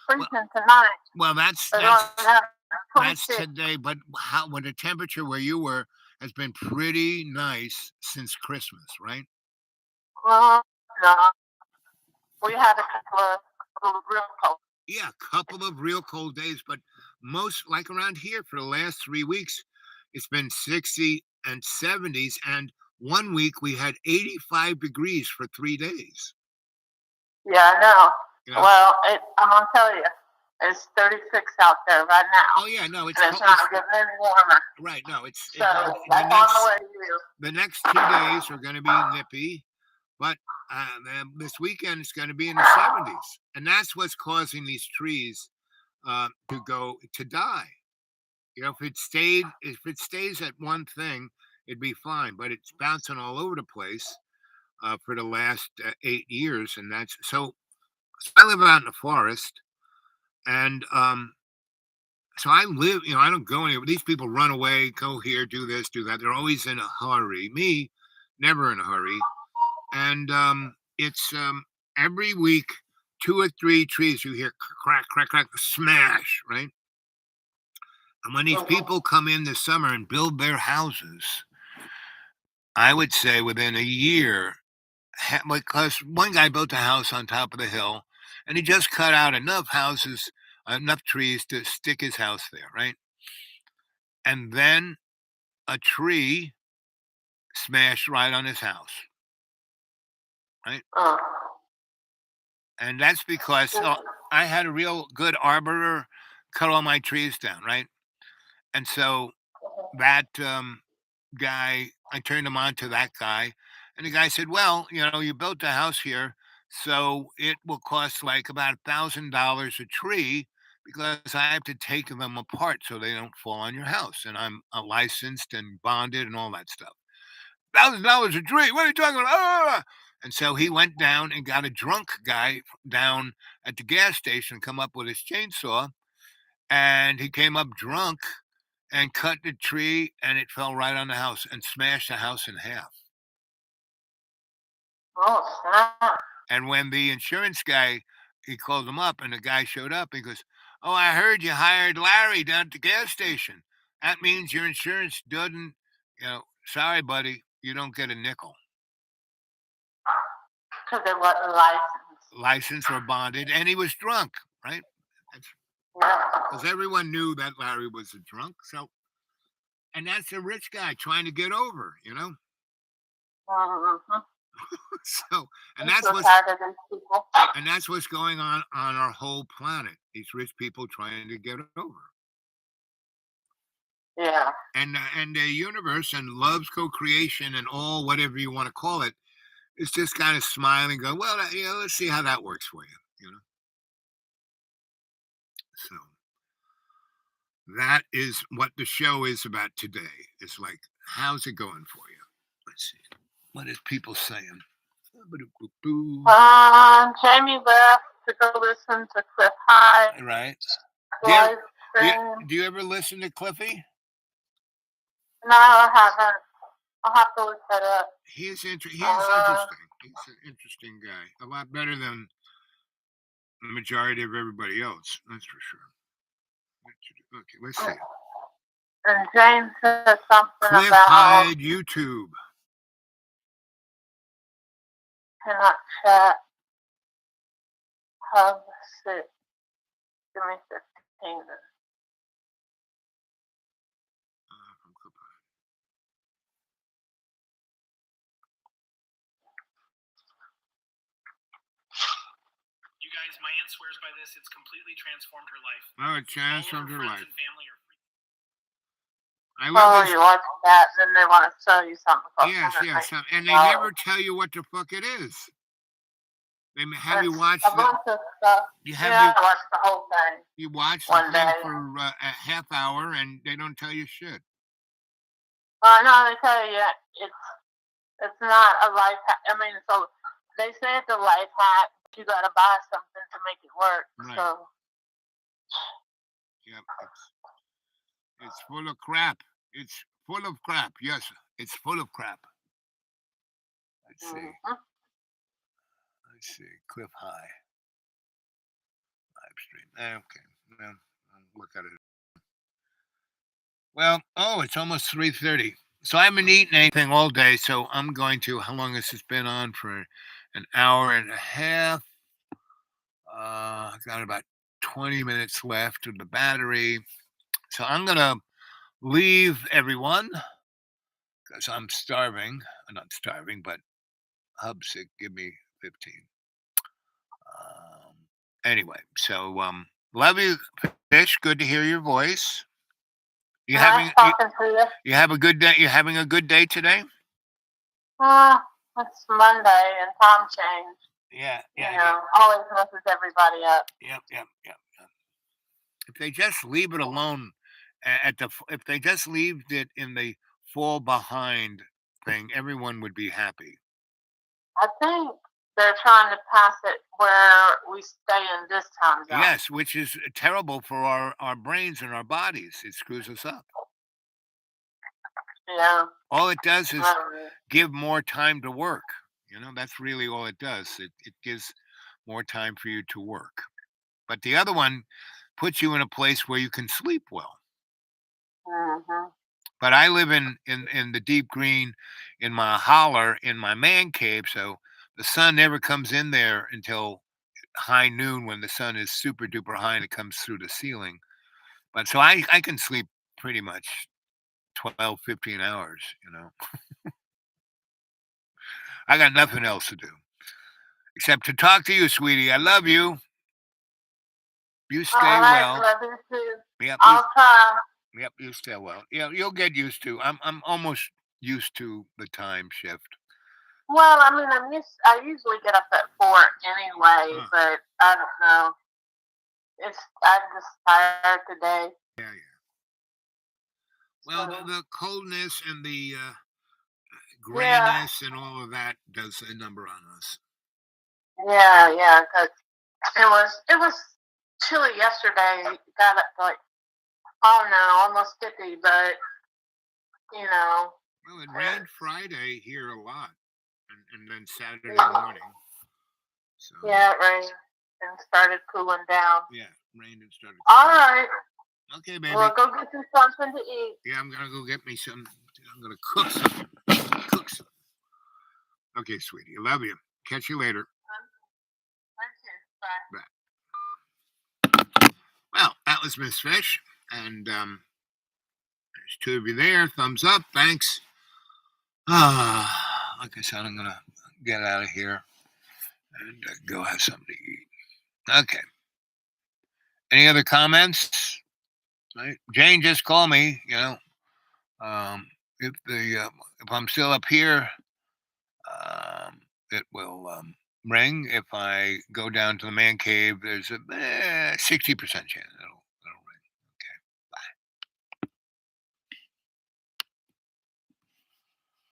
Speaker 5: Freezing tonight.
Speaker 1: well, that's
Speaker 5: They're going to have
Speaker 1: that's
Speaker 5: 26.
Speaker 1: today. But when the temperature where you were has been pretty nice since Christmas, right?
Speaker 5: Well, no. We had a couple of real cold.
Speaker 1: Yeah, a couple of real cold days, but most like around here for the last 3 weeks, it's been 60 and 70s, and one week we had 85 degrees for 3 days.
Speaker 5: Yeah, I know.
Speaker 1: You know?
Speaker 5: Well, I'm gonna tell you, it's 36 out there right now.
Speaker 1: Oh yeah, no,
Speaker 5: And it's not getting any warmer.
Speaker 1: right. No,
Speaker 5: So that's on the way to you.
Speaker 1: the next 2 days are going to be nippy, but this weekend it's going to be in the 70s, and that's what's causing these trees to die. If it stays at one thing, it'd be fine, but it's bouncing all over the place for the last 8 years, and that's so. I live out in the forest, and so I live. I don't go anywhere. These people run away, go here, do this, do that. They're always in a hurry. Me, never in a hurry, and it's every week 2 or 3 trees you hear crack, crack, crack, smash, right? And when these people come in this summer and build their houses, I would say within a year, because one guy built a house on top of the hill, and he just cut out enough houses enough trees to stick his house there, right? And then a tree smashed right on his house, right?
Speaker 5: Uh,
Speaker 1: And that's because I had a real good arbiter cut all my trees down, right? And so that guy, I turned him on to that guy, and the guy said, "Well, you built a house here, so it will cost like about $1,000 a tree because I have to take them apart so they don't fall on your house, and I'm licensed and bonded and all that stuff. $1,000 a tree? What are you talking about?" Ah! And so he went down and got a drunk guy down at the gas station, come up with his chainsaw, and he came up drunk and cut the tree, and it fell right on the house and smashed the house in half.
Speaker 5: oh, snap.
Speaker 1: And when the insurance guy, he called him up, and the guy showed up, he goes, "Oh, I heard you hired Larry down at the gas station. That means your insurance doesn't, sorry, buddy, you don't get a nickel.
Speaker 5: Because they wasn't licensed.
Speaker 1: Licensed or bonded," and he was drunk, right?
Speaker 5: Yeah.
Speaker 1: Because everyone knew that Larry was a drunk. So, and that's a rich guy trying to get over,
Speaker 5: Mm-hmm.
Speaker 1: So, and
Speaker 5: I'm
Speaker 1: that's
Speaker 5: so
Speaker 1: what's
Speaker 5: tired of these people.
Speaker 1: and that's what's going on our whole planet. These rich people trying to get over,
Speaker 5: Yeah.
Speaker 1: and the universe and love's co-creation and all whatever you want to call it is just kind of smiling, going, "Well, let's see how that works for you." So that is what the show is about today. It's like, how's it going for you? Let's see. What is people saying?
Speaker 5: Jamie left to go listen to Cliff High.
Speaker 1: Right.
Speaker 5: Live stream.
Speaker 1: Do you ever listen to Cliffy?
Speaker 5: No, I haven't. I'll have to look that up.
Speaker 1: He's interesting. He's an interesting guy. A lot better than the majority of everybody else. That's for sure. Okay, let's see.
Speaker 5: And James said something
Speaker 1: Cliff
Speaker 5: about
Speaker 1: Hyde YouTube.
Speaker 5: cannot chat. Hub 6. Give me 15 minutes.
Speaker 1: From Cliff Hyde.
Speaker 6: You guys, my aunt swears by this. It's completely transformed her life.
Speaker 1: Oh, it transformed
Speaker 6: All of
Speaker 1: her
Speaker 6: friends
Speaker 1: life.
Speaker 6: and family are free.
Speaker 1: I love this.
Speaker 5: You watch that, then they want to sell you something.
Speaker 1: Yes. And they never tell you what the fuck it is. They have you watch
Speaker 5: a bunch of stuff. I watched the whole thing.
Speaker 1: You watch the
Speaker 5: One
Speaker 1: thing
Speaker 5: day.
Speaker 1: for a half hour, and they don't tell you shit.
Speaker 5: No, they tell you it's not a life hack. I mean, so they say it's a life hack, but you gotta buy something to make it work.
Speaker 1: Right.
Speaker 5: So
Speaker 1: Yep, it's full of crap. It's full of crap. Yes, it's full of crap. Let's see.
Speaker 5: mhm.
Speaker 1: Let's see. Cliff High live stream. Okay. Well, I'll look at it. Well, it's almost 3:30. So I haven't eaten anything all day. So I'm going to. How long has this been on for? An hour and a half. I've got about 20 minutes left of the battery. So I'm gonna leave everyone because I'm starving. I'm not starving, but Hubsick, give me 15. Anyway, so love you, Fish. Good to hear your voice. You
Speaker 5: Nice talking to you.
Speaker 1: you have a good day. You having a good day today?
Speaker 5: It's Monday and time change.
Speaker 1: Yeah.
Speaker 5: Always messes everybody up.
Speaker 1: Yep. If they just leave it alone if they just leave it in the fall behind thing, everyone would be happy.
Speaker 5: I think they're trying to pass it where we stay in this time zone.
Speaker 1: Yes, which is terrible for our brains and our bodies. It screws us up.
Speaker 5: Yeah.
Speaker 1: All it does is
Speaker 5: Um,
Speaker 1: give more time to work. That's really all it does. It gives more time for you to work. But the other one puts you in a place where you can sleep well.
Speaker 5: mhm.
Speaker 1: But I live in the deep green in my holler in my man cave, so the sun never comes in there until high noon when the sun is super duper high and it comes through the ceiling. But so I can sleep pretty much 12, 15 hours, you know. I got nothing else to do except to talk to you, sweetie. I love you. You stay
Speaker 5: All right,
Speaker 1: well.
Speaker 5: love you too.
Speaker 1: Yep,
Speaker 5: I'll try.
Speaker 1: yep, you stay well. Yeah, you'll get used to. I'm almost used to the time shift.
Speaker 5: Well, I mean, I usually get up at 4 anyway,
Speaker 1: Huh.
Speaker 5: but I don't know. I'm just tired today.
Speaker 1: Yeah. Well,
Speaker 5: So,
Speaker 1: the coldness and the
Speaker 5: yeah,
Speaker 1: grayness and all of that does a number on us.
Speaker 5: yeah, because it was chilly yesterday. It got up to like, oh no, almost 50, but you know,
Speaker 1: Well, it rained Friday here a lot, and then Saturday
Speaker 5: yeah,
Speaker 1: morning. So
Speaker 5: yeah, it rained and started cooling down.
Speaker 1: yeah, rained and started.
Speaker 5: All
Speaker 1: cooling.
Speaker 5: right,
Speaker 1: Okay, baby.
Speaker 5: well, go get you something to eat.
Speaker 1: Yeah, I'm gonna go get me some. I'm gonna cook some. Cook some. Okay, sweetie. I love you. Catch you later.
Speaker 5: Bye.
Speaker 1: Well, that was Miss Fish, and there's two of you there. Thumbs up. Thanks. Like I said, I'm gonna get out of here and go have something to eat. Okay. Any other comments? Right? Jane just called me. You know, if I'm still up here, it will ring. If I go down to the man cave, there's a 60% chance.